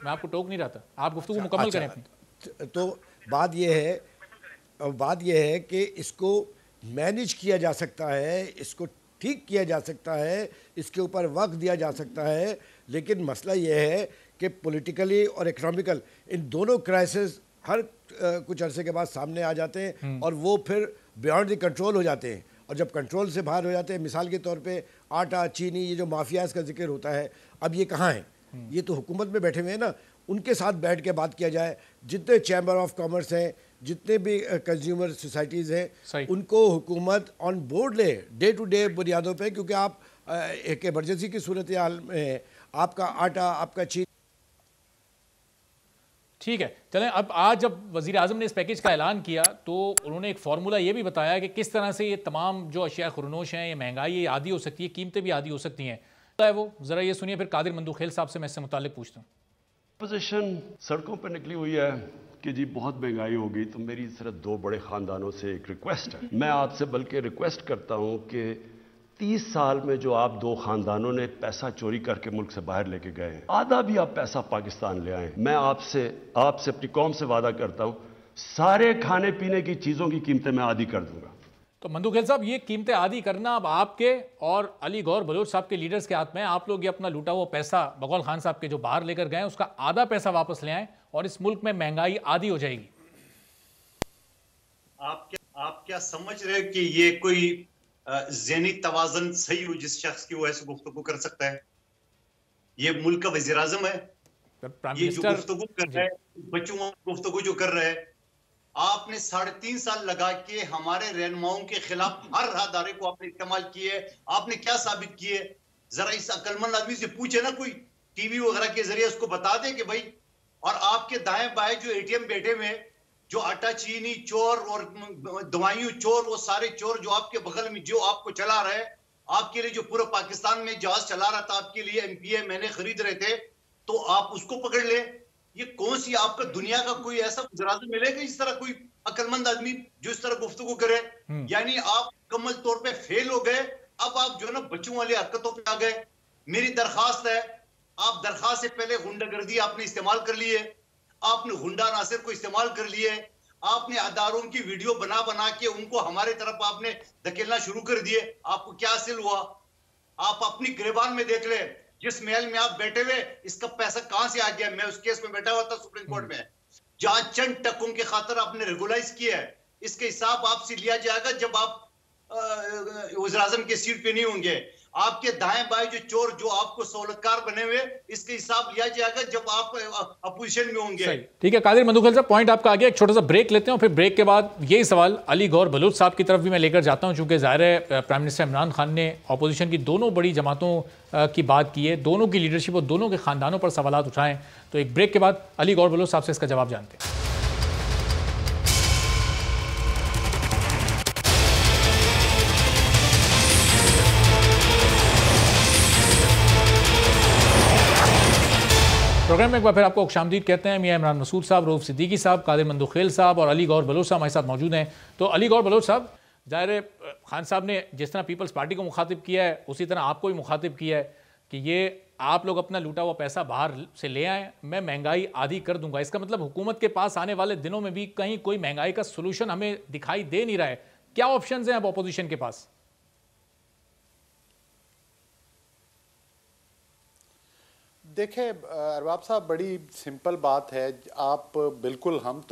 मैं आपको टोक नहीं रहा था, आप गुफ्तगू मुकम्मल करें अपनी। तो बात यह है कि इसको मैनेज किया जा सकता है, इसको ठीक किया जा सकता है, इसके ऊपर वक्त दिया जा सकता है, लेकिन मसला यह है कि पॉलिटिकली और इकोनॉमिकल इन दोनों क्राइसिस हर कुछ अरसे के बाद सामने आ जाते हैं और वो फिर बियॉन्ड द कंट्रोल हो जाते हैं, और जब कंट्रोल से बाहर हो जाते हैं, मिसाल के तौर पे आटा चीनी ये जो माफियाज का जिक्र होता है, अब ये कहाँ है? ये तो हुकूमत में बैठे हुए हैं ना, उनके साथ बैठ के बात किया जाए। जितने चैम्बर ऑफ कॉमर्स हैं, जितने भी कंज्यूमर सोसाइटीज़ हैं, उनको हुकूमत ऑन बोर्ड ले डे टू डे बुनियादों पे, क्योंकि आप एक इमरजेंसी की सूरत हाल में आपका आटा आपका चीनी। ठीक है, चलें अब आज जब वज़ीर आज़म ने इस पैकेज का ऐलान किया तो उन्होंने एक फार्मूला ये भी बताया कि किस तरह से ये तमाम जो अशिया खुरनोश हैं, ये महंगाई ये आदी हो सकती है, कीमतें भी आदी हो सकती हैं। वो ज़रा ये सुनिए, फिर कादिर मंदूखेल साहब से मैं इससे मुताल्लिक पूछता हूँ। अपोजिशन सड़कों पर निकली हुई है कि जी बहुत महंगाई होगी, तो मेरी सिर्फ दो बड़े ख़ानदानों से एक रिक्वेस्ट है। मैं आपसे बल्कि रिक्वेस्ट करता हूँ कि 30 साल में जो आप दो खानदानों ने पैसा चोरी करके मुल्क से बाहर लेके गए हैं, आधा भी आप पैसा पाकिस्तान ले आए। मैं आपसे अपनी कौम से वादा करता हूं, सारे खाने पीने की चीजों की कीमतें मैं आदी कर दूंगा। तो मंदूखेल साहब, ये कीमतें आदी करना अब आपके और अली गौर बलोच साहब के लीडर्स के हाथ में है। आप लोग ये अपना लूटा हुआ पैसा बगौल खान साहब के जो बाहर लेकर गए, उसका आधा पैसा वापस ले आए और इस मुल्क में महंगाई आदी हो जाएगी। आप क्या समझ रहे कि ये कोई ज़हनी तवाज़न सही हो जिस शख्स की वो ऐसे गुफ्तगू कर सकता है? ये मुल्क का वज़ीर आज़म है, ये जो गुफ्तगू कर रहा है, बच्चों गुफ्तगू जो कर रहा है, आपने 3.5 साल लगा के हमारे रहनुमाओं के खिलाफ हर राहदारे को आपने इस्तेमाल किए। आपने क्या साबित किए? जरा इस अक्लमंद आदमी से पूछे ना, कोई टीवी वगैरह के जरिए उसको बता दे कि भाई, और आपके दाएं बाएं जो एटीएम बैठे हुए, जो आटा चीनी चोर और दवाइयों चोर, वो सारे चोर जो आपके बगल में जो आपको चला रहे, आपके लिए जो पूरा पाकिस्तान में जहाज चला रहा था, आपके लिए एमपीए मैंने खरीद रहे थे, तो आप उसको पकड़ ले। ये कौन सी आपका दुनिया का कोई ऐसा गुजरात मिलेगा इस तरह कोई अक्लमंद आदमी जो इस तरह गुफ्तगू करे? यानी आप मुकम्मल तौर पे फेल हो गए। अब आप जो है ना बच्चों वाली हरकतों पे आ गए। मेरी दरखास्त है, आप दरखास्त से पहले गुंडागर्दी आपने इस्तेमाल कर ली है, आपने गुंडा नासिर को इस्तेमाल कर लिए, आपने अदारों की वीडियो बना बना के उनको हमारे तरफ आपने धकेलना शुरू कर दिए। आपको क्या हासिल हुआ? आप अपनी गिरबान में देख ले, जिस महल में आप बैठे हुए, इसका पैसा कहां से आ गया? मैं उस केस में बैठा हुआ था सुप्रीम कोर्ट में, जहां चंद टकों के खातर आपने रेगुलाइज किया है। इसका हिसाब आपसे लिया जाएगा जब आप वज़ीर आज़म के सीट पे नहीं होंगे। आपके दाएं बाएं जो चोर जो आपको सहूलतकार बने हुए, इसका हिसाब लिया जाएगा जब आप अपोजिशन में होंगे। ठीक है कादिर मंदूखेल साहब, पॉइंट आपका आ गया। एक छोटा सा ब्रेक लेते हैं और फिर ब्रेक के बाद यही सवाल अली गौर बलोच साहब की तरफ भी मैं लेकर जाता हूं, चूंकि ज़ाहिर है प्राइम मिनिस्टर इमरान खान ने अपोजिशन की दोनों बड़ी जमातों की बात की है, दोनों की लीडरशिप और दोनों के खानदानों पर सवाल उठाएं। तो एक ब्रेक के बाद अली गौर बलोच साहब से इसका जवाब जानते हैं। प्रोग्राम में एक बार फिर आपको खुशामदीद कहते हैं। मियां इमरान मसूद साहब, रऊफ सिद्दीकी साहब, कादिर मंदूखेल साहब और अली गौर बलोच साहब हमारे साथ मौजूद हैं। तो अली गौर बलोच साहब, ज़ाहिर खान साहब ने जिस तरह पीपल्स पार्टी को मुखातिब किया है, उसी तरह आपको भी मुखातिब किया है। कि ये आप लोग अपना लूटा हुआ पैसा बाहर से ले आए, मैं महंगाई आधी कर दूंगा। इसका मतलब हुकूमत के पास आने वाले दिनों में भी कहीं कोई महंगाई का सोल्यूशन हमें दिखाई दे नहीं रहा है। क्या ऑप्शंस हैं अब ऑपोजिशन के पास? देखिए अरबाब साहब, बड़ी सिंपल बात है। आप बिल्कुल हम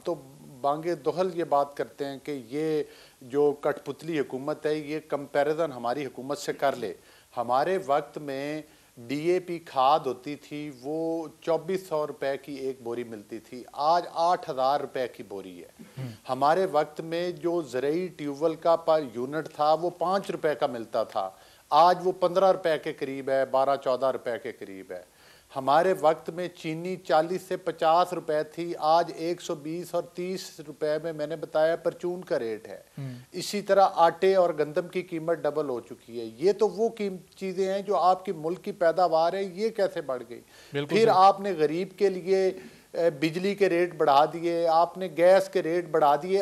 तो बांगे दोहल ये बात करते हैं कि ये जो कठपुतली हुकूमत है ये कंपैरिजन हमारी हुकूमत से कर ले। हमारे वक्त में डीएपी खाद होती थी, वो 2400 रुपए की एक बोरी मिलती थी, आज 8000 रुपए की बोरी है। हमारे वक्त में जो ज़रूरी ट्यूबवेल का पर यूनिट था वो 5 रुपए का मिलता था, आज वो 15 रुपए के करीब है, 12-14 रुपए के करीब है। हमारे वक्त में चीनी 40 से 50 रुपए थी, आज 120 और 30 रुपए में मैंने बताया परचून का रेट है। इसी तरह आटे और गंदम की कीमत डबल हो चुकी है। ये तो वो चीजें हैं जो आपकी मुल्क की पैदावार है, ये कैसे बढ़ गई। फिर आपने गरीब के लिए बिजली के रेट बढ़ा दिए, आपने गैस के रेट बढ़ा दिए।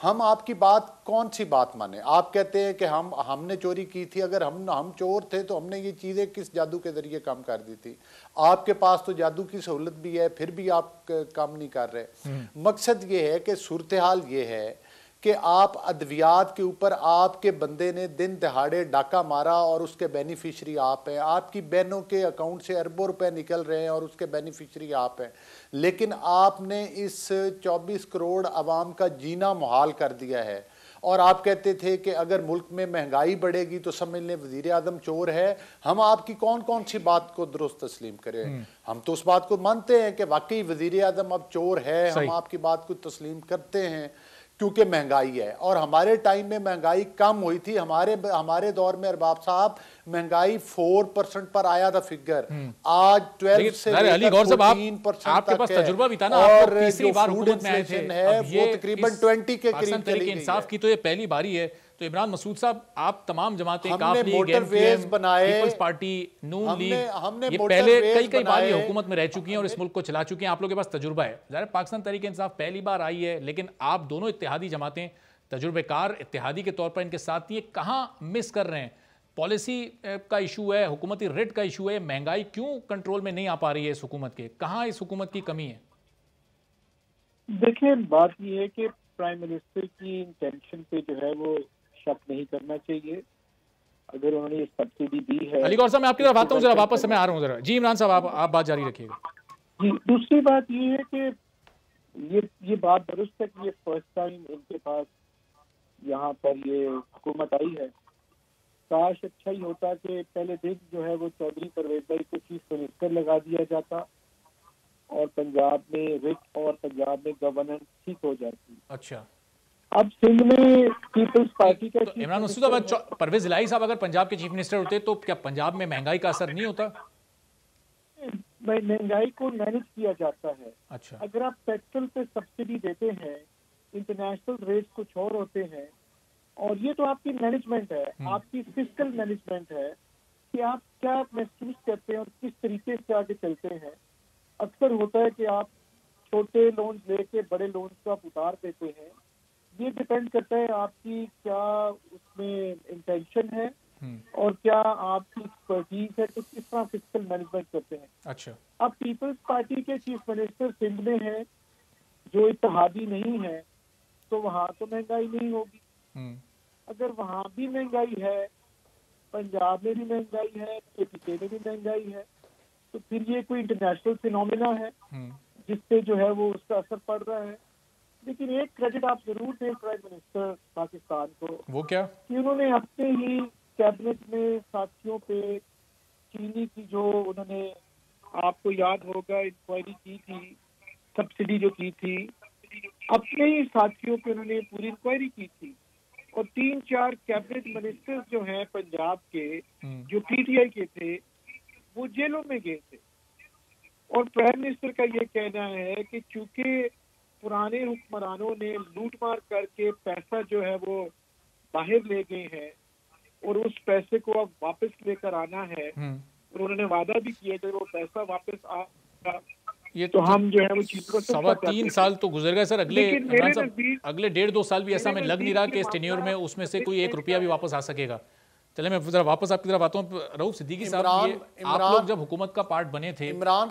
हम आपकी बात कौन सी बात माने? आप कहते हैं कि हमने चोरी की थी। अगर हम चोर थे तो हमने ये चीज़ें किस जादू के जरिए कम कर दी थी? आपके पास तो जादू की सहूलत भी है, फिर भी आप काम नहीं कर रहे। मकसद ये है कि सूरत हाल ये है कि आप अद्वियात के ऊपर आपके बंदे ने दिन दहाड़े डाका मारा और उसके बेनिफिशरी आप हैं। आपकी बहनों के अकाउंट से अरबों रुपए निकल रहे हैं और उसके बेनिफिशरी आप हैं। लेकिन आपने इस 24 करोड़ आवाम का जीना मुहाल कर दिया है। और आप कहते थे कि अगर मुल्क में महंगाई बढ़ेगी तो समझ लें वज़ीर आज़म चोर है। हम आपकी कौन कौन सी बात को दुरुस्त तस्लीम करें? हम तो उस बात को मानते हैं कि वाकई वज़ीर आज़म अब चोर है, हम आपकी बात को तस्लीम करते हैं क्योंकि महंगाई है। और हमारे टाइम में महंगाई कम हुई थी। हमारे दौर में अरबाब साहब महंगाई 4% पर आया था फिगर, आज 12 से 14% आपके पास तजुर्बा भी था ना, और तीसरी बार हुकूमत में आए थे, है वो तकरीबन 20 के करीब चली गई। इंसाफ की तो ये पहली बारी है। तो इमरान मसूद साहब, आप तमाम जमातें, हमने मोटरवेज बनाए, पीपल्स पार्टी, नून लीग, ये पहले कई बार हुकूमत में रह चुकी हैं और इस मुल्क को चला चुकी हैं। आप लोगों के पास तजुर्बा है। ज़ाहिर पाकिस्तान तहरीक इंसाफ पहली बार आई है, लेकिन आप दोनों इत्तेहादी जमातें तजुर्बेकार इत्तेहादी के तौर पर इनके साथ, ये कहाँ मिस कर रहे हैं? पॉलिसी का इशू है, हुकूमती रेट का इशू है, महंगाई क्यों कंट्रोल में नहीं आ पा रही है इस हुकूमत के? कहाँ इस हुकूमत की कमी है? देखिए, बात यह है कि प्राइम मिनिस्टर की इंटेंशन पे जो है वो शक नहीं करना चाहिए। अगर उन्होंने ये सब्सिडी दी है। अली गौर साहब, मैं आपकी तरफ आता हूँ, जरा वापस मैं आ रहा हूँ जरा। जी इमरान साहब, आप बात जारी रखिएगा। जी, दूसरी बात ये है कि ये बात दुरुस्त है कि ये फर्स्ट टाइम इनके पास यहाँ पर ये हुकूमत आई है। काश अच्छा ही होता कि पहले दिन जो है वो चौधरी परवेज भाई को चीफ मिनिस्टर लगा दिया जाता और पंजाब में रिट और पंजाब में गवर्नेंस ठीक हो जाती। अच्छा, अब सिंध में पीपल्स पार्टी का तो इमरान मसूद, परवेज इलाही साहब अगर पंजाब के चीफ मिनिस्टर होते तो क्या पंजाब में महंगाई का असर नहीं होता? महंगाई को मैनेज किया जाता है। अच्छा, अगर आप पेट्रोल पे सब्सिडी देते हैं, इंटरनेशनल रेट्स कुछ और होते हैं, और ये तो आपकी मैनेजमेंट है, आपकी फिस्कल मैनेजमेंट है कि आप क्या महसूस करते हैं और किस तरीके से आगे चलते हैं। अक्सर होता है कि आप छोटे लोन लेके बड़े लोन को आप उतार देते हैं। ये डिपेंड करता है आपकी क्या उसमें इंटेंशन है और क्या आपकी एक्सपर्टीज है कि किस तरह फिस्कल मैनेजमेंट करते हैं। अच्छा, अब पीपल्स पार्टी के चीफ मिनिस्टर सिंध में है जो इत्तेहादी नहीं है, तो वहाँ तो महंगाई नहीं होगी। अगर वहाँ भी महंगाई है, पंजाब में भी महंगाई है, केपीके में भी महंगाई है, तो फिर ये कोई इंटरनेशनल फिनोमिना है जिससे जो है वो उसका असर पड़ रहा है। लेकिन एक क्रेडिट आप जरूर दें प्राइम मिनिस्टर पाकिस्तान को, वो क्या कि उन्होंने अपने ही कैबिनेट में साथियों पे चीनी की जो उन्होंने, आपको याद होगा, इंक्वायरी की थी, सब्सिडी जो की थी, अपने ही साथियों पे उन्होंने पूरी इंक्वायरी की थी और 3-4 कैबिनेट मिनिस्टर्स जो हैं पंजाब के जो पीटीआई के थे वो जेलों में गए थे। और प्राइम मिनिस्टर का ये कहना है कि चूंकि पुराने हुक्मरानों ने लूटमार करके पैसा जो है वो बाहर ले गए हैं और उस पैसे को अब वापस लेकर आना है, और उन्होंने वादा भी किया कि वो पैसा वापस आएगा, ये तो हम जो है वो चीज को 3.25 साल तो गुजर गए सर। अगले 1.5-2 साल भी ऐसा में लग नहीं रहा कि इस टेन्योर में उसमें से कोई 1 रुपया भी वापस आ सकेगा। चले मैं जरा वापस आपकी तरफ आता हूँ। रऊफ सिद्दीकी साहब, आप लोग जब हुकूमत का पार्ट बने थे, इमरान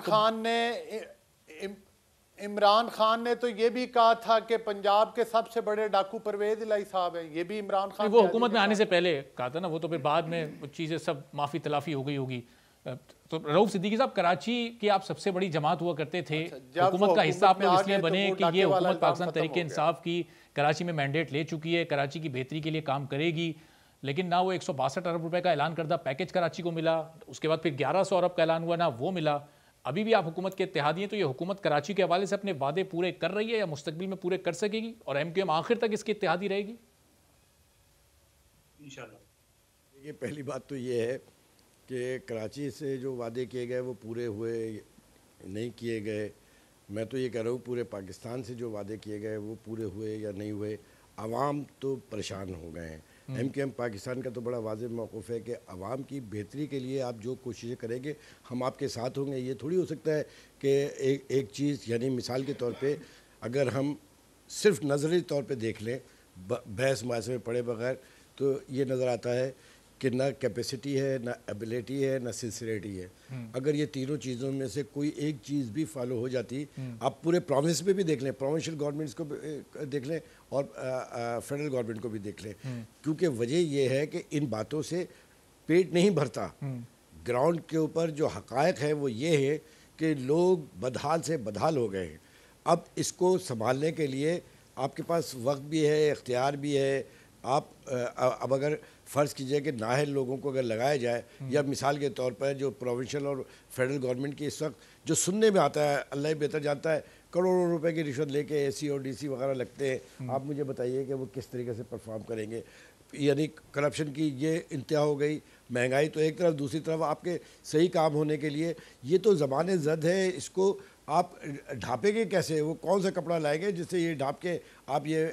खान ने तो ये भी कहा था कि पंजाब के सबसे बड़े डाकू परवेज इलाही साहब हैं। ये भी इमरान खान वो हुकूमत में आने से पहले कहा था ना, वो तो फिर बाद में चीज़ें सब माफ़ी तलाफी हो गई होगी। तो रऊफ सिद्दीकी साहब, कराची की आप सबसे बड़ी जमात हुआ करते थे, हुकूमत का हिस्सा आप लोग इसलिए बने कि ये हुकूमत पाकिस्तान तहरीक इंसाफ की कराची में मैंडेट ले चुकी है, कराची की बेहतरी के लिए काम करेगी, लेकिन ना वो 162 अरब रुपए का ऐलान करदा पैकेज कराची को मिला, उसके बाद फिर 1100 अरब का ऐलान हुआ, ना वो मिला। अभी भी आप हुकूमत के इत्तेहादी हैं, तो ये हुकूमत कराची के हवाले से अपने वादे पूरे कर रही है या मुस्तकबिल में पूरे कर सकेगी, और MQM आखिर तक इसकी इत्तेहादी रहेगी? इंशाल्लाह। ये पहली बात तो ये है कि कराची से जो वादे किए गए वो पूरे हुए नहीं किए गए। मैं तो ये कह रहा हूँ पूरे पाकिस्तान से जो वादे किए गए वो पूरे हुए या नहीं हुए। आवाम तो परेशान हो गए हैं। MQM पाकिस्तान का तो बड़ा वाज़ेह मौक़िफ़ है कि आवाम की बेहतरी के लिए आप जो कोशिशें करेंगे हम आपके साथ होंगे। ये थोड़ी हो सकता है कि एक चीज़, यानी मिसाल के तौर पे अगर हम सिर्फ नज़री तौर पे देख लें बहस मुआशरे में पड़े बगैर, तो ये नज़र आता है कि ना कैपेसिटी है, ना एबिलिटी है, ना सिंसियरिटी है। अगर ये तीनों चीज़ों में से कोई एक चीज़ भी फॉलो हो जाती, आप पूरे प्रोविंस में भी देख लें, प्रोविंशियल गवर्नमेंट्स को देख लें और फेडरल गवर्नमेंट को भी देख लें, क्योंकि वजह ये है कि इन बातों से पेट नहीं भरता। ग्राउंड के ऊपर जो हक़ायक़ है वो ये है कि लोग बदहाल से बदहाल हो गए हैं। अब इसको संभालने के लिए आपके पास वक्त भी है, इख्तियार भी है। आप अब अगर फ़र्ज़ कीजिए कि नाअहल लोगों को अगर लगाया जाए, या मिसाल के तौर पर जो प्रोविंशियल और फेडरल गवर्नमेंट की इस वक्त जो सुनने में आता है, अल्लाह ही बेहतर जानता है, करोड़ों रुपए की रिश्वत लेके AC और DC वगैरह लगते हैं। आप मुझे बताइए कि वो किस तरीके से परफॉर्म करेंगे। यानी करप्शन की ये इंतहा हो गई, महंगाई तो एक तरफ, दूसरी तरफ आपके सही काम होने के लिए ये तो ज़माने ज़द है, इसको आप ढापेंगे कैसे? वो कौन सा कपड़ा लाएंगे जिससे ये ढाप के आप ये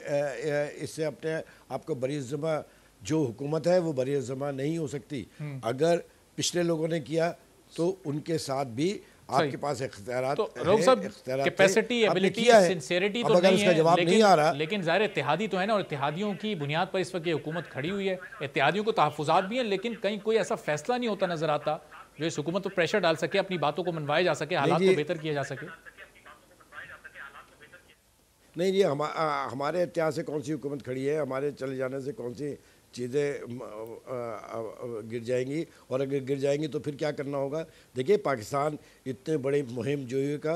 इससे अपने आपको बरी-ए-ज़िम्मा जो हुकूमत है वो बरी-ए-ज़िम्मा नहीं हो सकती। अगर पिछले लोगों ने किया तो उनके साथ भी आपके पास इख्तियारात तो कैपेसिटी, एबिलिटी, सिंसियरिटी तो नहीं है, जवाब नहीं आ रहा, लेकिन ज़ाहिर इत्तेहादी तो है ना, और इत्तेहादियों की बुनियाद पर इस वक्त ये हुकूमत खड़ी हुई है। इत्तेहादियों को तहफ़्फ़ुज़ात भी हैं, लेकिन कहीं कोई ऐसा फैसला नहीं होता नजर आता जो इस हुकूमत पर प्रेशर डाल सके, अपनी बातों को मनवाया जा सके, हालात को बेहतर किया जा सके। नहीं जी, हमारे इत्तेहाद से कौन सी हुकूमत खड़ी है? हमारे चले जाने से कौन सी चीज़ें गिर जाएंगी, और अगर गिर जाएंगी तो फिर क्या करना होगा? देखिए, पाकिस्तान इतने बड़े मुहिम जोई का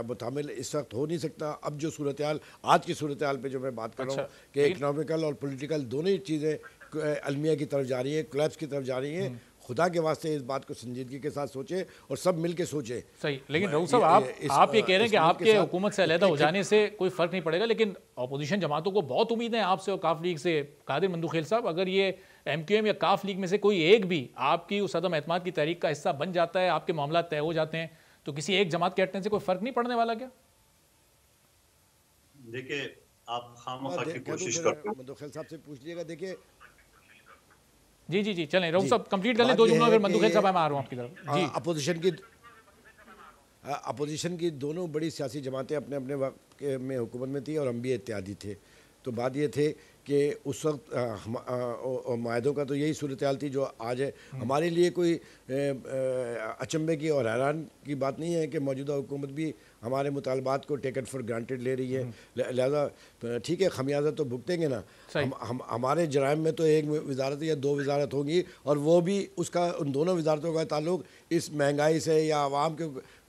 मुतामिल इस वक्त हो नहीं सकता। अब जो सूरत हाल, आज की सूरत हाल पे जो मैं बात कर रहा हूँ कि इकनॉमिकल और पॉलिटिकल दोनों ही चीज़ें अलमिया की तरफ जा रही है, कोलैप्स की तरफ जा रही हैं। खुदा के वास्ते इस बात को संजीदगी के साथ सोचे और सब मिल के सोचे। सही, लेकिन रऊफ साहब, आप ये कह रहे हैं कि आपके हुकूमत से अलहदा हो जाने से कोई फ़र्क नहीं पड़ेगा, लेकिन अपोजिशन जमातों को बहुत उम्मीद है आपसे और काफ लीग से। कादिर मंदूखेल साहब, अगर ये MQM या काफ लीग में से कोई एक भी आपकी उस अदम एतमाद की तहरीक का हिस्सा बन जाता है, आपके मामला तय हो जाते हैं, तो किसी एक जमात के हटने से कोई फ़र्क नहीं पड़ने वाला क्या? देखिए, आप खामखा की कोशिश करते हैं। मंदूखेल साहब से पूछ लीजिएगा। देखिए जी जी जी, चलें रऊफ साहब कंप्लीट कर लें, दो जुमला फिर मंदूखेल साहब मैं आ रहा हूँ आपकी तरफ जी। अपोजिशन की दोनों बड़ी सियासी जमातें अपने अपने वक्त में हुकूमत में थी और हम भी इत्तेहादी थे। तो बात ये थे कि उस वक्त मायदों का तो यही सूरत हाल थी जो आज है। हमारे लिए कोई अचंभे की और हैरान की बात नहीं है कि मौजूदा हुकूमत भी हमारे मुतालबात को टेकन फॉर ग्रांटेड ले रही है। लिहाजा ठीक है, खमियाजा तो भुगतेंगे ना। हमारे जराइम में तो एक वजारत या दो वजारत होंगी, और वो भी उसका उन दोनों वजारतों का ताल्लुक इस महंगाई से या आवाम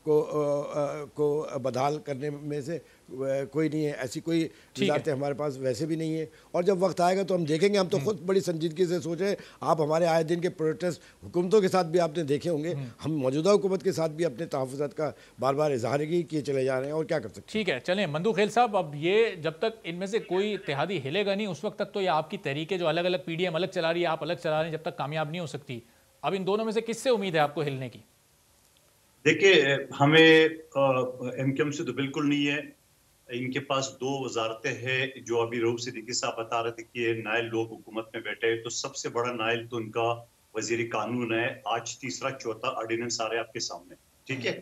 को बदहाल करने में से कोई नहीं है। ऐसी कोई वजारतें हमारे पास वैसे भी नहीं है, और जब वक्त आएगा तो हम देखेंगे। हम तो खुद बड़ी संजीदगी से सोचें। आप हमारे आए दिन के प्रोटेस्ट हुकूमतों के साथ भी आपने देखे होंगे, हम मौजूदा हुकूमत के साथ भी अपने तहफ़्फ़ुज़ात का बार बार इज़हार किए चले जा रहे हैं, और क्या कर सकते हैं। ठीक है, चलें मंदूखेल साहब, अब ये जब तक इनमें से कोई इत्तेहादी हिलेगा नहीं, उस वक्त तक तो ये आपकी तहरीकें जो अलग अलग PDM अलग चला रही है, आप अलग चला रहे हैं, जब तक कामयाब नहीं हो सकती। अब इन दोनों में से किससे उम्मीद है आपको हिलने की? देखिए, हमें MQM से तो बिल्कुल नहीं है। इनके पास दो वजारतें हैं जो अभी रऊफ सिद्दीकी साहब बता रहे थे कि ये नायल लोग हुकूमत में बैठे हैं, तो सबसे बड़ा नायल तो उनका वजीर कानून है। आज तीसरा चौथा ऑर्डिनेंस आ रहे हैं आपके सामने, ठीक है।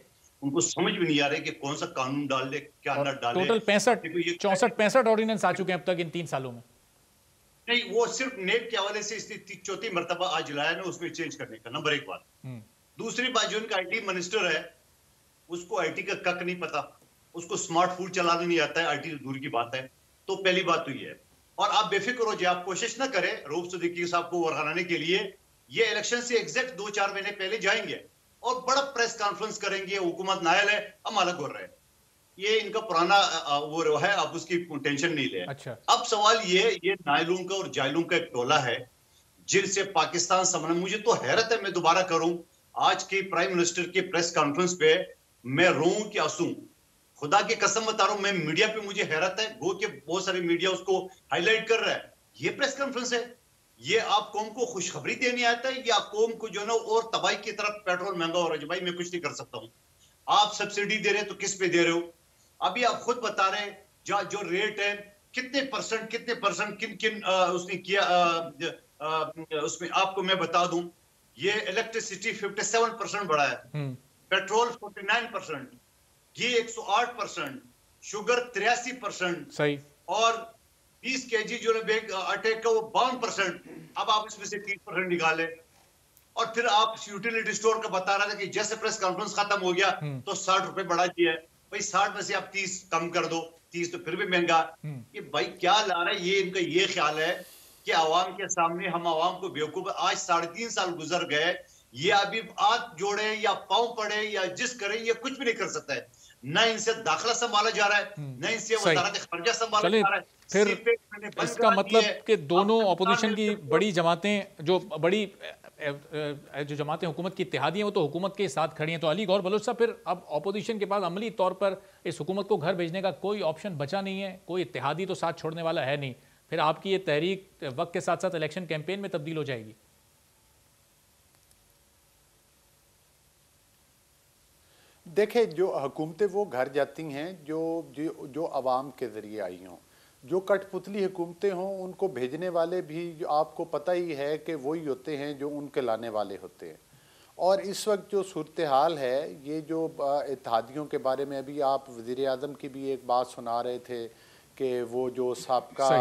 उनको समझ भी नहीं आ रहा है कि कौन सा कानून डाले, क्या न डाले। टोटल 64 ऑर्डिनेंस आ चुके हैं अब तक इन 3 सालों में। नहीं, वो सिर्फ नेट के हवाले से इसने चौथी मर्तबा आज लाया ना, उसमें चेंज करने का, नंबर 1 बात। दूसरी बात, जो इनका आईटी मिनिस्टर है उसको आईटी का कक नहीं पता, उसको स्मार्टफोन चलाना नहीं आता है, आईटी दूर की बात है। तो पहली बात तो ये है। और आप बेफिक्र हो जाए, आप कोशिश ना करें रऊफ सिद्दीकी साहब को वरगाने के लिए। ये इलेक्शन से एग्जैक्ट 2-4 महीने पहले जाएंगे और बड़ा प्रेस कॉन्फ्रेंस करेंगे, हुकूमत नायल है, हम अलग हो रहे हैं। ये इनका पुराना वो है, आप उसकी टेंशन नहीं ले। अच्छा। अब सवाल ये नायलूं का और जायलूं का एक टोला है जिनसे पाकिस्तान समझ, मुझे तो हैरत है, मैं दोबारा करूं, आज के प्राइम मिनिस्टर के प्रेस कॉन्फ्रेंस पे मैं रोऊं कि आंसू, खुदा की कसम बता रहा हूं, मैं मीडिया पे मुझे हैरत है, गो के बहुत सारे मीडिया उसको हाईलाइट कर रहा है। ये प्रेस कॉन्फ्रेंस है, ये आप कौम को खुशखबरी देने आता है या कौम को जो ना और तबाही की तरफ पेट्रोल महंगा हो रहा है? भाई मैं कुछ नहीं कर सकता हूं। आप सब्सिडी दे रहे हैं तो किस पे दे रहे हो? अभी आप खुद बता रहे हैं जो रेट है, कितने परसेंट किन किन उसने किया, उसमें आपको मैं बता दूं, ये इलेक्ट्रिसिटी 57% बढ़ा है, पेट्रोल 49%, घी 108%, शुगर 83%, सही, और 20 kg जो आटे का वो 52%। अब आप इसमें से 30% निकाले। और फिर आप यूटिलिटी स्टोर का बता रहा था कि जैसे प्रेस कॉन्फ्रेंस खत्म हो गया तो 60 रुपए बढ़ा दिया है। भाई 60 में से आप 30 कम कर दो, 30 तो फिर भी महंगा। ये भाई क्या ला रहा है? ये इनका ये ख्याल है कि आवाम के सामने हम आवाम को बेवकूफ, आज 3.5 साल गुजर गए, ये अभी हाथ जोड़े या पांव पड़े या जिस करे, ये कुछ भी नहीं कर सकता है। न इनसे दाखिला संभाला जा रहा है, न इनसे वज़ारत खर्चा संभाला जा रहा है। फिर इसका मतलब कि दोनों अपोजिशन की बड़ी जमातें, जो जमातें हुकूमत की इत्तेहादी हैं, वो तो हुकूमत के साथ खड़ी हैं। तो अली गौर बलोच साहब, फिर अब अपोजिशन के पास अमली तौर पर इस हुकूमत को घर भेजने का कोई ऑप्शन बचा नहीं है, कोई इत्तेहादी तो साथ छोड़ने वाला है नहीं। फिर आपकी ये तहरीक वक्त के साथ साथ इलेक्शन कैंपेन में तब्दील हो जाएगी। देखें, जो हुकूमतें वो घर जाती हैं जो आवाम के ज़रिए आई हों। जो कठपुतली हुकूमतें हों उनको भेजने वाले भी जो आपको पता ही है कि वही होते हैं जो उनके लाने वाले होते हैं। और इस वक्त जो सूरत हाल है, ये जो इत्तेहादियों के बारे में अभी आप वज़ीर आज़म की भी एक बात सुना रहे थे कि वो जो साबका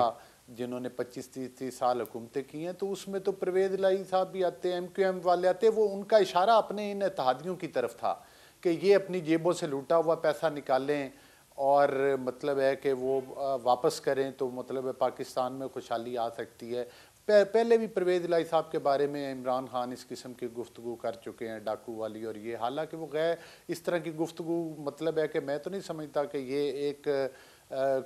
जिन्होंने 25-30 साल हुकूमतें की हैं, तो उसमें तो परवेज़ इलाही साहब भी आते हैं, MQM वाले आते हैं। वो उनका इशारा अपने इन इत्तेहादियों की तरफ था कि ये अपनी जेबों से लूटा हुआ पैसा निकालें और मतलब है कि वो वापस करें, तो मतलब है पाकिस्तान में खुशहाली आ सकती है। पहले भी परवेज़ इलाही साहब के बारे में इमरान खान इस किस्म की गुफ्तगू कर चुके हैं, डाकू वाली और ये। हालांकि वो गैर इस तरह की गुफ्तगू मतलब है कि मैं तो नहीं समझता कि ये एक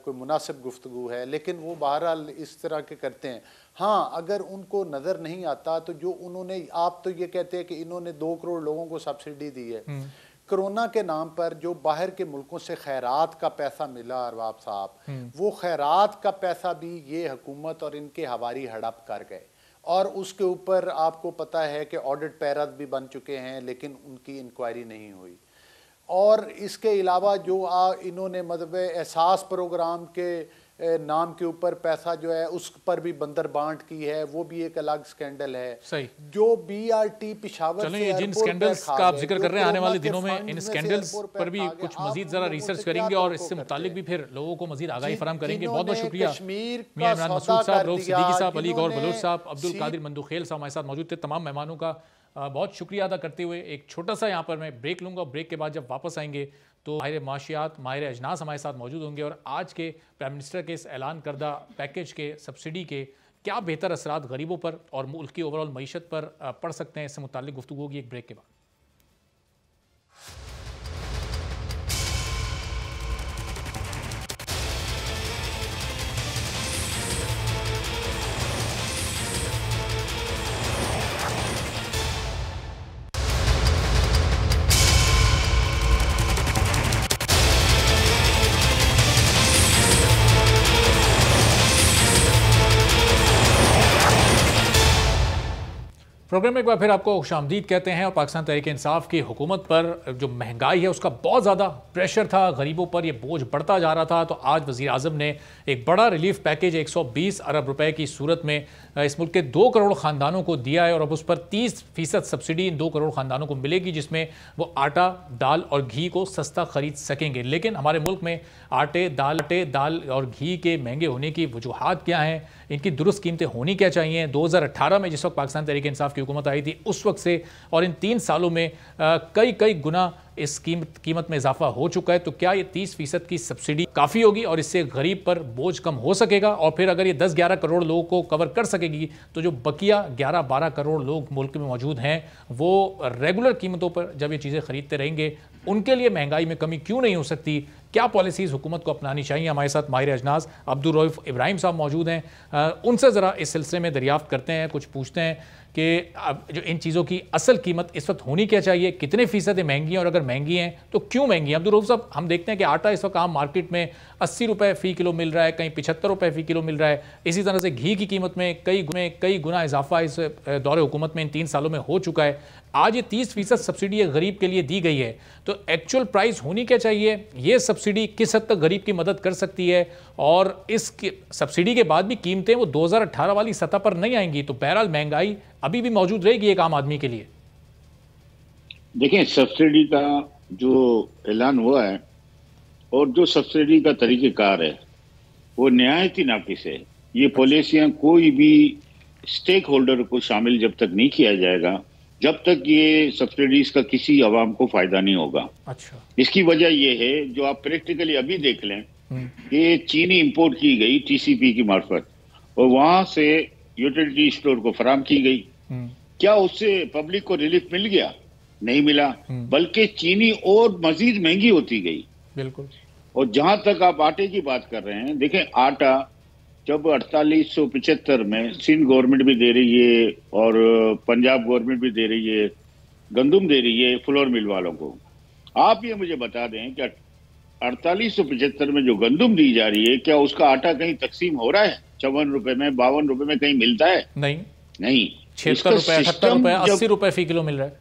कोई मुनासिब गुफ्तगू है, लेकिन वो बहरहाल इस तरह के करते हैं। हाँ, अगर उनको नज़र नहीं आता तो जो उन्होंने, आप तो ये कहते हैं कि इन्होंने 2 करोड़ लोगों को सब्सिडी दी है कोरोना के नाम पर, जो बाहर के मुल्कों से खैरात का पैसा मिला अरबाब साहब, वो खैरात का पैसा भी ये हुकूमत और इनके हवारी हड़प कर गए। और उसके ऊपर आपको पता है कि ऑडिट पैरत भी बन चुके हैं, लेकिन उनकी इंक्वायरी नहीं हुई। और इसके अलावा जो इन्होंने मतलब एहसास प्रोग्राम के नाम के ऊपर पैसा जो है उस पर भी बंदर बांट की है, वो भी एक अलग स्कैंडल है। सही। जो BRT पिशावर से जिन स्कैंडल्स का आप जिक्र कर रहे हैं, आने वाले दिनों में इन स्कैंडल्स पर भी कुछ मजीद जरा रिसर्च करेंगे और इससे मुतालिक भी फिर लोगों को मजीद आगाही फराहम करेंगे। बहुत बहुत शुक्रिया मियां इमरान मसूद साहब, रऊफ सिद्दीकी साहब, अली गौर बलोच साहब, अब्दुल कादिर मंदुखेल साहब हमारे साथ मौजूद थे। तमाम मेहमानों का बहुत शुक्रिया अदा करते हुए एक छोटा सा यहाँ पर मैं ब्रेक लूँगा। ब्रेक के बाद जब वापस आएंगे तो माहिर माशियात, माहिर अजनास हमारे साथ मौजूद होंगे और आज के प्राइम मिनिस्टर के इस ऐलान करदा पैकेज के सब्सिडी के क्या बेहतर असरात गरीबों पर और मुल्क की ओवरऑल मईशत पर पड़ सकते हैं, इससे मुताल्लिक गुफ्तगू होगी एक ब्रेक के बाद। प्रोग्राम में एक बार फिर आपको खुशामदीद कहते हैं। और पाकिस्तान तहरीक इंसाफ की हुकूमत पर जो महंगाई है उसका बहुत ज़्यादा प्रेशर था, गरीबों पर ये बोझ बढ़ता जा रहा था। तो आज वज़ीर आज़म ने एक बड़ा रिलीफ पैकेज 120 अरब रुपए की सूरत में इस मुल्क के 2 करोड़ ख़ानदानों को दिया है और अब उस पर 30% सब्सिडी इन 2 करोड़ ख़ानदानों को मिलेगी, जिसमें वो आटा, दाल और घी को सस्ता खरीद सकेंगे। लेकिन हमारे मुल्क में आटे, दाल और घी के महंगे होने की वजूहात क्या हैं, इनकी दुरुस्त कीमतें होनी क्या चाहिए। 2018 में जिस वक्त पाकिस्तान तहरीक इंसाफ की हुकूमत आई थी उस वक्त से और इन 3 सालों में कई गुना इस कीमत में इजाफा हो चुका है। तो क्या ये 30% की सब्सिडी काफ़ी होगी और इससे गरीब पर बोझ कम हो सकेगा? और फिर अगर ये 10-11 करोड़ लोगों को कवर कर सकेगी तो जो बकिया 11-12 करोड़ लोग मुल्क में मौजूद हैं वो रेगुलर कीमतों पर जब ये चीज़ें खरीदते रहेंगे, उनके लिए महंगाई में कमी क्यों नहीं हो सकती? क्या पॉलिसीज़ हुकूमत को अपनानी चाहिए? हमारे साथ माहिर अजनास अब्दुल रऊफ इब्राहिम साहब मौजूद हैं, उनसे ज़रा इस सिलसिले में दरियाफ्त करते हैं, कुछ पूछते हैं कि जो इन चीज़ों की असल कीमत इस वक्त होनी क्या चाहिए, कितने फ़ीसद महंगी हैं और अगर महंगी हैं तो क्यों महंगी हैं? अब्दुल रऊफ साहब, हम देखते हैं कि आटा इस वक्त आम मार्केट में 80 रुपये फ़ी किलो मिल रहा है, कहीं 75 रुपये फ़ी किलो मिल रहा है। इसी तरह से घी की कीमत में कई गुना इजाफा इस दौरे हुकूमत में इन 3 सालों में हो चुका है। आज ये 30% सब्सिडी गरीब के लिए दी गई है, तो एक्चुअल प्राइस होनी क्या चाहिए? ये सब्सिडी किस हद तक गरीब की मदद कर सकती है? और इस सब्सिडी के बाद भी कीमतें वो 2018 वाली सतह पर नहीं आएंगी, तो बहरहाल महंगाई अभी भी मौजूद रहेगी एक आम आदमी के लिए। देखिए, सब्सिडी का जो ऐलान हुआ है और जो सब्सिडी का तरीक़ेकार है वो निहायत ही नाकिस है। ये पॉलिसियां कोई भी स्टेक होल्डर को शामिल जब तक नहीं किया जाएगा, जब तक ये सब्सिडीज का किसी आवाम को फायदा नहीं होगा। अच्छा, इसकी वजह ये है, जो आप प्रैक्टिकली अभी देख लें कि चीनी इंपोर्ट की गई टीसीपी की मार्फत और वहां से यूटिलिटी स्टोर को फराम की गई। क्या उससे पब्लिक को रिलीफ मिल गया? नहीं मिला, बल्कि चीनी और मजीद महंगी होती गई। बिल्कुल। और जहां तक आप आटे की बात कर रहे हैं, देखें, आटा जब 4875 में सिंध गवर्नमेंट भी दे रही है और पंजाब गवर्नमेंट भी दे रही है, गंदुम दे रही है फ्लोर मिल वालों को, आप ये मुझे बता दें कि 4875 में जो गंदुम दी जा रही है, क्या उसका आटा कहीं तकसीम हो रहा है? 54 रुपए में, 52 रुपए में कहीं मिलता है? नहीं। 76 रुपए, 78 रुपए, 80 रुपए फी किलो मिल रहा है।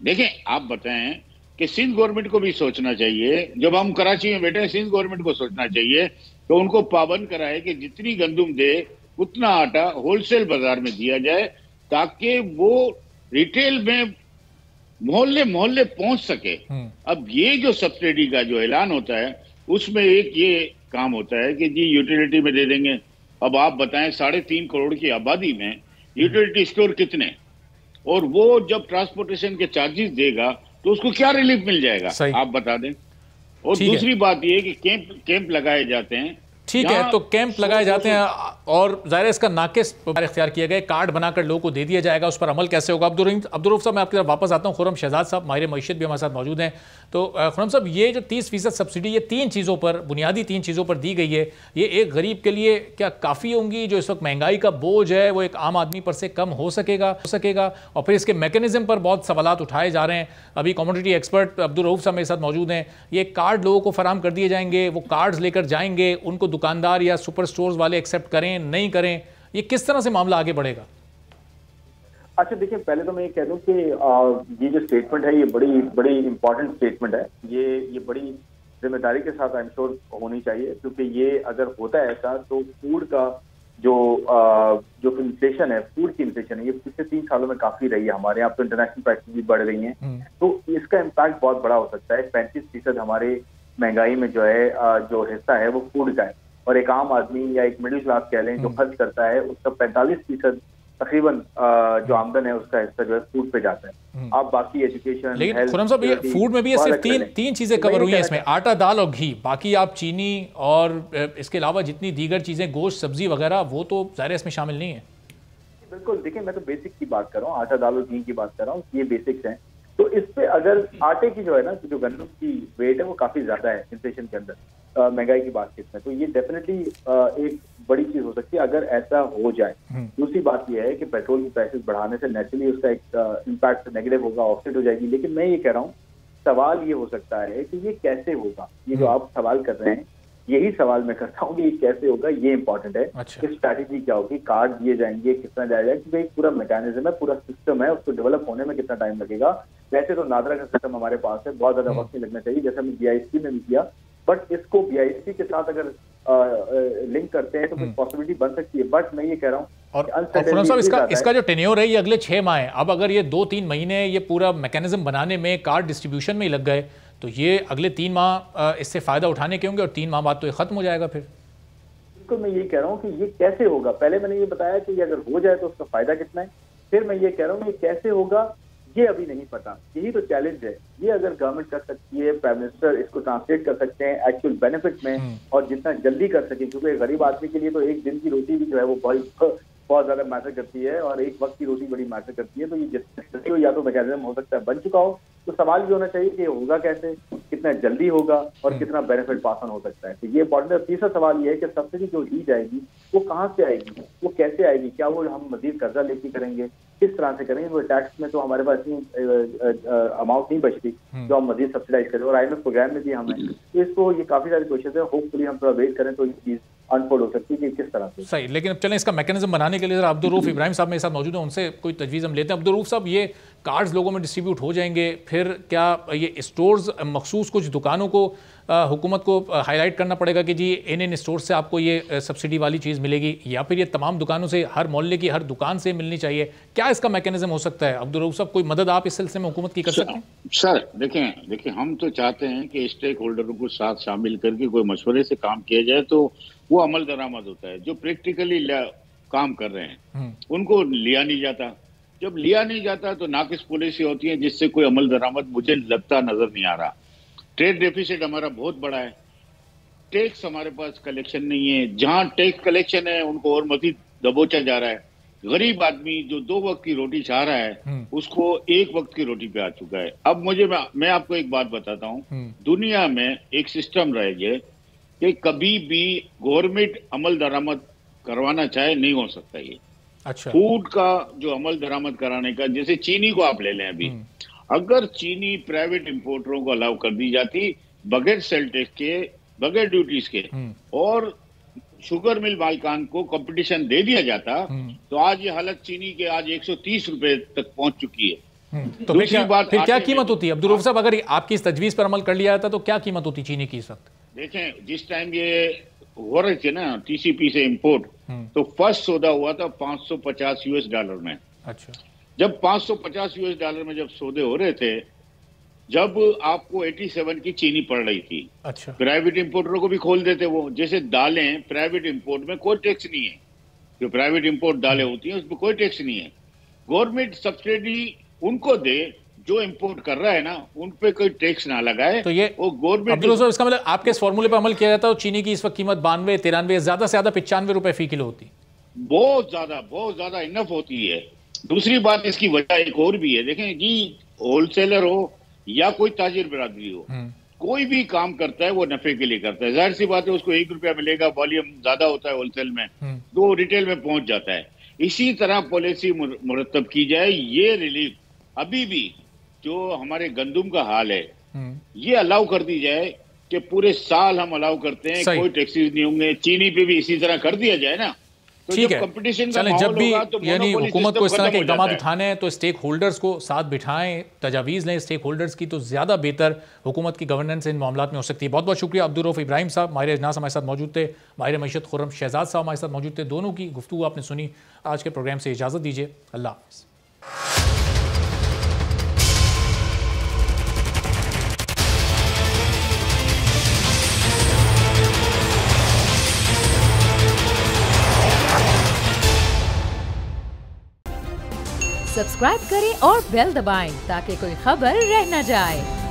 देखें, आप बताएं कि सिंध गवर्नमेंट को भी सोचना चाहिए, जब हम कराची में बैठे हैं, सिंध गवर्नमेंट को सोचना चाहिए तो उनको पाबंद कराए कि जितनी गंदुम दे उतना आटा होलसेल बाजार में दिया जाए, ताकि वो रिटेल में मोहल्ले मोहल्ले पहुंच सके। अब ये जो सब्सिडी का जो ऐलान होता है उसमें एक ये काम होता है कि जी यूटिलिटी में दे देंगे। अब आप बताएं, 3.5 करोड़ की आबादी में यूटिलिटी स्टोर कितने, और वो जब ट्रांसपोर्टेशन के चार्जेस देगा तो उसको क्या रिलीफ मिल जाएगा? आप बता दें। और दूसरी बात ये कि कैंप लगाए जाते हैं। ठीक है, तो कैंप लगाए जाते हैं और ज़ाहिर है इसका नाकिस इख्तियार किया गया, कार्ड बनाकर लोगों को दे दिया जाएगा, उस पर अमल कैसे होगा? अब्दुल रऊफ साहब, मैं आपकी तरफ वापस आता हूँ। खुर्रम शहजाद साहब माहिर मईशत भी हमारे साथ मौजूद हैं। तो खुर्रम साहब, ये जो 30% सब्सिडी ये 3 चीज़ों पर, बुनियादी 3 चीज़ों पर दी गई है, ये एक गरीब के लिए क्या काफ़ी होंगी? जो इस वक्त महंगाई का बोझ है वो एक आम आदमी पर से कम हो सकेगा? और फिर इसके मैकेनिज्म पर बहुत सवालात उठाए जा रहे हैं। अभी कमोडिटी एक्सपर्ट अब्दुल रऊफ साहब मेरे साथ मौजूद हैं। ये कार्ड लोगों को फराम कर दिए जाएंगे, वो कार्ड्स लेकर जाएंगे, उनको दुकानदार या सुपर स्टोर्स वाले एक्सेप्ट करें नहीं करें, ये किस तरह से मामला आगे बढ़ेगा? अच्छा, देखिए, पहले तो मैं ये कह दूं कि ये जो स्टेटमेंट है ये बड़ी इंपॉर्टेंट स्टेटमेंट है। ये बड़ी जिम्मेदारी के साथ आई एम श्योर होनी चाहिए, क्योंकि ये अगर होता है ऐसा तो फूड का जो इन्फ्लेशन है, फूड की इन्फ्लेशन है, ये पिछले 3 सालों में काफी रही है। हमारे यहाँ तो इंटरनेशनल प्राइसेस भी बढ़ रही हैं, तो इसका इम्पैक्ट बहुत बड़ा हो सकता है। 35% हमारे महंगाई में जो है जो हिस्सा है वो फूड का है, और एक आम आदमी या एक मिडिल क्लास कह लें जो खर्च करता है उसका 45% तकरीबन जो आमदन है उसका हिस्सा जो है फूड पे जाता है। अब बाकी एजुकेशन, लेकिन खुर्रम साहब, ये फूड में भी सिर्फ तीन चीजें कवर हुई हैं इसमें, आटा, दाल और घी। बाकी आप चीनी और इसके अलावा जितनी दीगर चीजें, गोश्त, सब्जी वगैरह, वो तो ज़ाहिर इसमें शामिल नहीं है। बिल्कुल, देखिए, मैं तो बेसिक की बात कर रहा हूँ, आटा, दाल और घी की बात कर रहा हूँ, ये बेसिक्स हैं। तो इस पे अगर आटे की जो है ना, जो गन्नों की वेट है वो काफी ज्यादा है इन्फ्लेशन के अंदर, महंगाई की बातचीत में, तो ये डेफिनेटली एक बड़ी चीज हो सकती है अगर ऐसा हो जाए। दूसरी बात यह है कि पेट्रोल की प्राइसेस बढ़ाने से नेचुरली उसका एक इम्पैक्ट नेगेटिव होगा, ऑफसेट हो जाएगी। लेकिन मैं ये कह रहा हूँ, सवाल ये हो सकता है कि ये कैसे होगा। ये जो आप सवाल कर रहे हैं यही सवाल मैं करता हूँ कि ये कैसे होगा, ये इंपॉर्टेंट है। अच्छा। स्ट्रैटेजी क्या होगी, कार्ड दिए जाएंगे, कितना जाया जाएगा, क्योंकि पूरा मैकेनिज्म है, पूरा सिस्टम है, उसको डेवलप होने में कितना टाइम लगेगा। वैसे तो नादरा का सिस्टम हमारे पास है, बहुत ज्यादा वक्त नहीं लगना चाहिए, जैसे हमने BISP में भी किया, बट इसको BISP के साथ अगर लिंक करते हैं तो कुछ पॉसिबिलिटी बन सकती है। बट मैं ये कह रहा हूँ और खुर्रम साहब, इसका जो टेन्योर है ये अगले 6 माह है। अब अगर ये 2-3 महीने ये पूरा मैकेनिज्म बनाने में, कार्ड डिस्ट्रीब्यूशन में ही लग गए, तो ये अगले 3 माह इससे फायदा उठाने के होंगे और 3 माह बाद तो ये खत्म हो जाएगा। फिर बिल्कुल मैं ये कह रहा हूँ कि ये कैसे होगा, पहले मैंने ये बताया कि ये अगर हो जाए तो उसका फायदा कितना है, फिर मैं ये कह रहा हूँ ये कैसे होगा ये अभी नहीं पता। यही तो चैलेंज है। ये अगर गवर्नमेंट कर सकती है, प्राइम मिनिस्टर इसको ट्रांसलेट कर सकते हैं एक्चुअल बेनिफिट में, और जितना जल्दी कर सके, क्योंकि गरीब आदमी के लिए तो एक दिन की रोटी भी जो है वो बहुत ज्यादा मैटर करती है, और एक वक्त की रोटी बड़ी मैटर करती है। तो ये जितना या तो मैकेनिज्म हो सकता है बन चुका हो, तो सवाल ये होना चाहिए कि होगा कैसे, कितना जल्दी होगा और कितना बेनिफिट पास ऑन हो सकता है। तो ये इंपॉर्टेंट है। तीसरा सवाल ये है कि सब्सिडी जो दी जाएगी वो कहाँ से आएगी, वो कैसे आएगी, क्या वो हम मजीद कर्जा लेके करेंगे, किस तरह से करेंगे। वो टैक्स में तो हमारे पास इतनी अमाउंट नहीं बचती जो हम मजीद सब्सिडाइज करें, और IMF प्रोग्राम में भी हमें, तो इसको ये काफी सारी कोशिश है। होपफुली हम थोड़ा वेट करें तो ये चीज अनफोल्ड हो सकती है कि किस तरह से। सही, लेकिन अब चलें इसका मैकेनिज्म बनाने के लिए जरा अब्दुल रऊफ इब्राहिम साहब मेरे साथ मौजूद हैं, उनसे कोई तजवीज़ हम लेते हैं। अब्दुल रऊफ साहब, ये कार्ड्स लोगों में डिस्ट्रीब्यूट हो जाएंगे, फिर क्या ये स्टोर्स मखसूस कुछ दुकानों को हुकूमत को हाईलाइट करना पड़ेगा कि जी इन स्टोर से आपको ये सब्सिडी वाली चीज़ मिलेगी, या फिर ये तमाम दुकानों से, हर मोहल्ले की हर दुकान से मिलनी चाहिए? क्या इसका मैकेनिज्म हो सकता है? अब्दुल रऊफ साहब, कोई मदद आप इस सिलसिले में हुकूमत की कर सकते हैं? सर देखें हम तो चाहते हैं कि स्टेक होल्डरों को साथ शामिल करके कोई मशवरे से काम किया जाए, तो वो अमल दरामद होता है। जो प्रैक्टिकली काम कर रहे हैं उनको लिया नहीं जाता। जब लिया नहीं जाता तो नाकिस पॉलिसी होती है, जिससे कोई अमल दरामद मुझे लगता नजर नहीं आ रहा। ट्रेड डेफिसिट हमारा बहुत बड़ा है, टैक्स हमारे पास कलेक्शन नहीं है, जहां टैक्स कलेक्शन है उनको और मजीद दबोचा जा रहा है। गरीब आदमी जो 2 वक्त की रोटी चाह रहा है उसको 1 वक्त की रोटी पे आ चुका है। अब मैं आपको एक बात बताता हूँ, दुनिया में एक सिस्टम रहेगा कि कभी भी गवर्नमेंट अमल दरामद करवाना चाहे नहीं हो सकता ये। अच्छा। फूड का जो अमल दरामद कराने का, जैसे चीनी को आप ले लें, अभी अगर चीनी प्राइवेट इंपोर्टरों को अलाउ कर दी जाती बगैर सेल टैक्स के, बगैर ड्यूटीज के, और शुगर मिल मालिकान को कंपटीशन दे दिया जाता, तो आज ये हालत चीनी के आज 130 रुपए तक पहुंच चुकी है। तो फिर क्या कीमत होती है अब्दुल रऊफ साहब, अगर आपकी इस तजवीज पर अमल कर लिया जाता तो क्या कीमत होती चीनी की इस वक्त? देखें, जिस टाइम ये हो रहे थे ना TCP से इंपोर्ट, तो फर्स्ट सौदा हुआ था $550 में। अच्छा। जब $550 में जब सौदे हो रहे थे, जब आपको 87 की चीनी पड़ रही थी। अच्छा। प्राइवेट इंपोर्टरों को भी खोल देते वो, जैसे दालें प्राइवेट इंपोर्ट में कोई टैक्स नहीं है, जो प्राइवेट इंपोर्ट दालें होती हैं उसमें कोई टैक्स नहीं है। गवर्नमेंट सब्सिडी उनको दे जो इंपोर्ट कर रहा है ना, उन पे कोई टैक्स ना लगाए। तो ये गवर्नमेंट, इसका मतलब आपके इस फॉर्मूले पर अमल किया जाता है, चीनी की इस वक्त कीमत 92, 93, ज्यादा से ज्यादा 95 रुपए फी किलो होती। बहुत ज्यादा इनफ होती है। दूसरी बात, इसकी वजह एक और भी है। देखें जी, होलसेलर हो या कोई ताजिर बिरादरी हो, कोई भी काम करता है वो नफे के लिए करता है। जाहिर सी बात है उसको 1 रुपया मिलेगा, वॉल्यूम ज्यादा होता है होलसेल में, तो रिटेल में पहुंच जाता है। इसी तरह पॉलिसी मुरतब की जाए। ये रिलीफ अभी भी जो हमारे गंदुम का हाल है, ये अलाउ कर दी जाए कि पूरे साल हम अलाउ करते हैं, कोई टैक्सेस नहीं होंगे। चीनी पे भी इसी तरह कर दिया जाए ना, तो ठीक है। कंपटीशन चलें, जब भी यानी हुकूमत को इस तरह के इक़दाम उठाने हैं तो स्टेक होल्डर्स को साथ बिठाएं, तजावीज़ लें स्टेक होल्डर्स की, तो ज़्यादा बेहतर हुकूमत की गवर्नेंस इन मामलात में हो सकती है। बहुत बहुत शुक्रिया अब्दुल रऊफ इब्राहिम साहब, माहिर अजनास हमारे साथ मौजूद थे, माहिर मईशत खुर्रम शहजाद साहब हमारे साथ मौजूद थे। दोनों की गुफ्तगू आपने सुनी। आज के प्रोग्राम से इजाज़त दीजिए, अल्लाह हाफ़िज़। सब्सक्राइब करें और बेल दबाएं ताकि कोई खबर रह न जाए।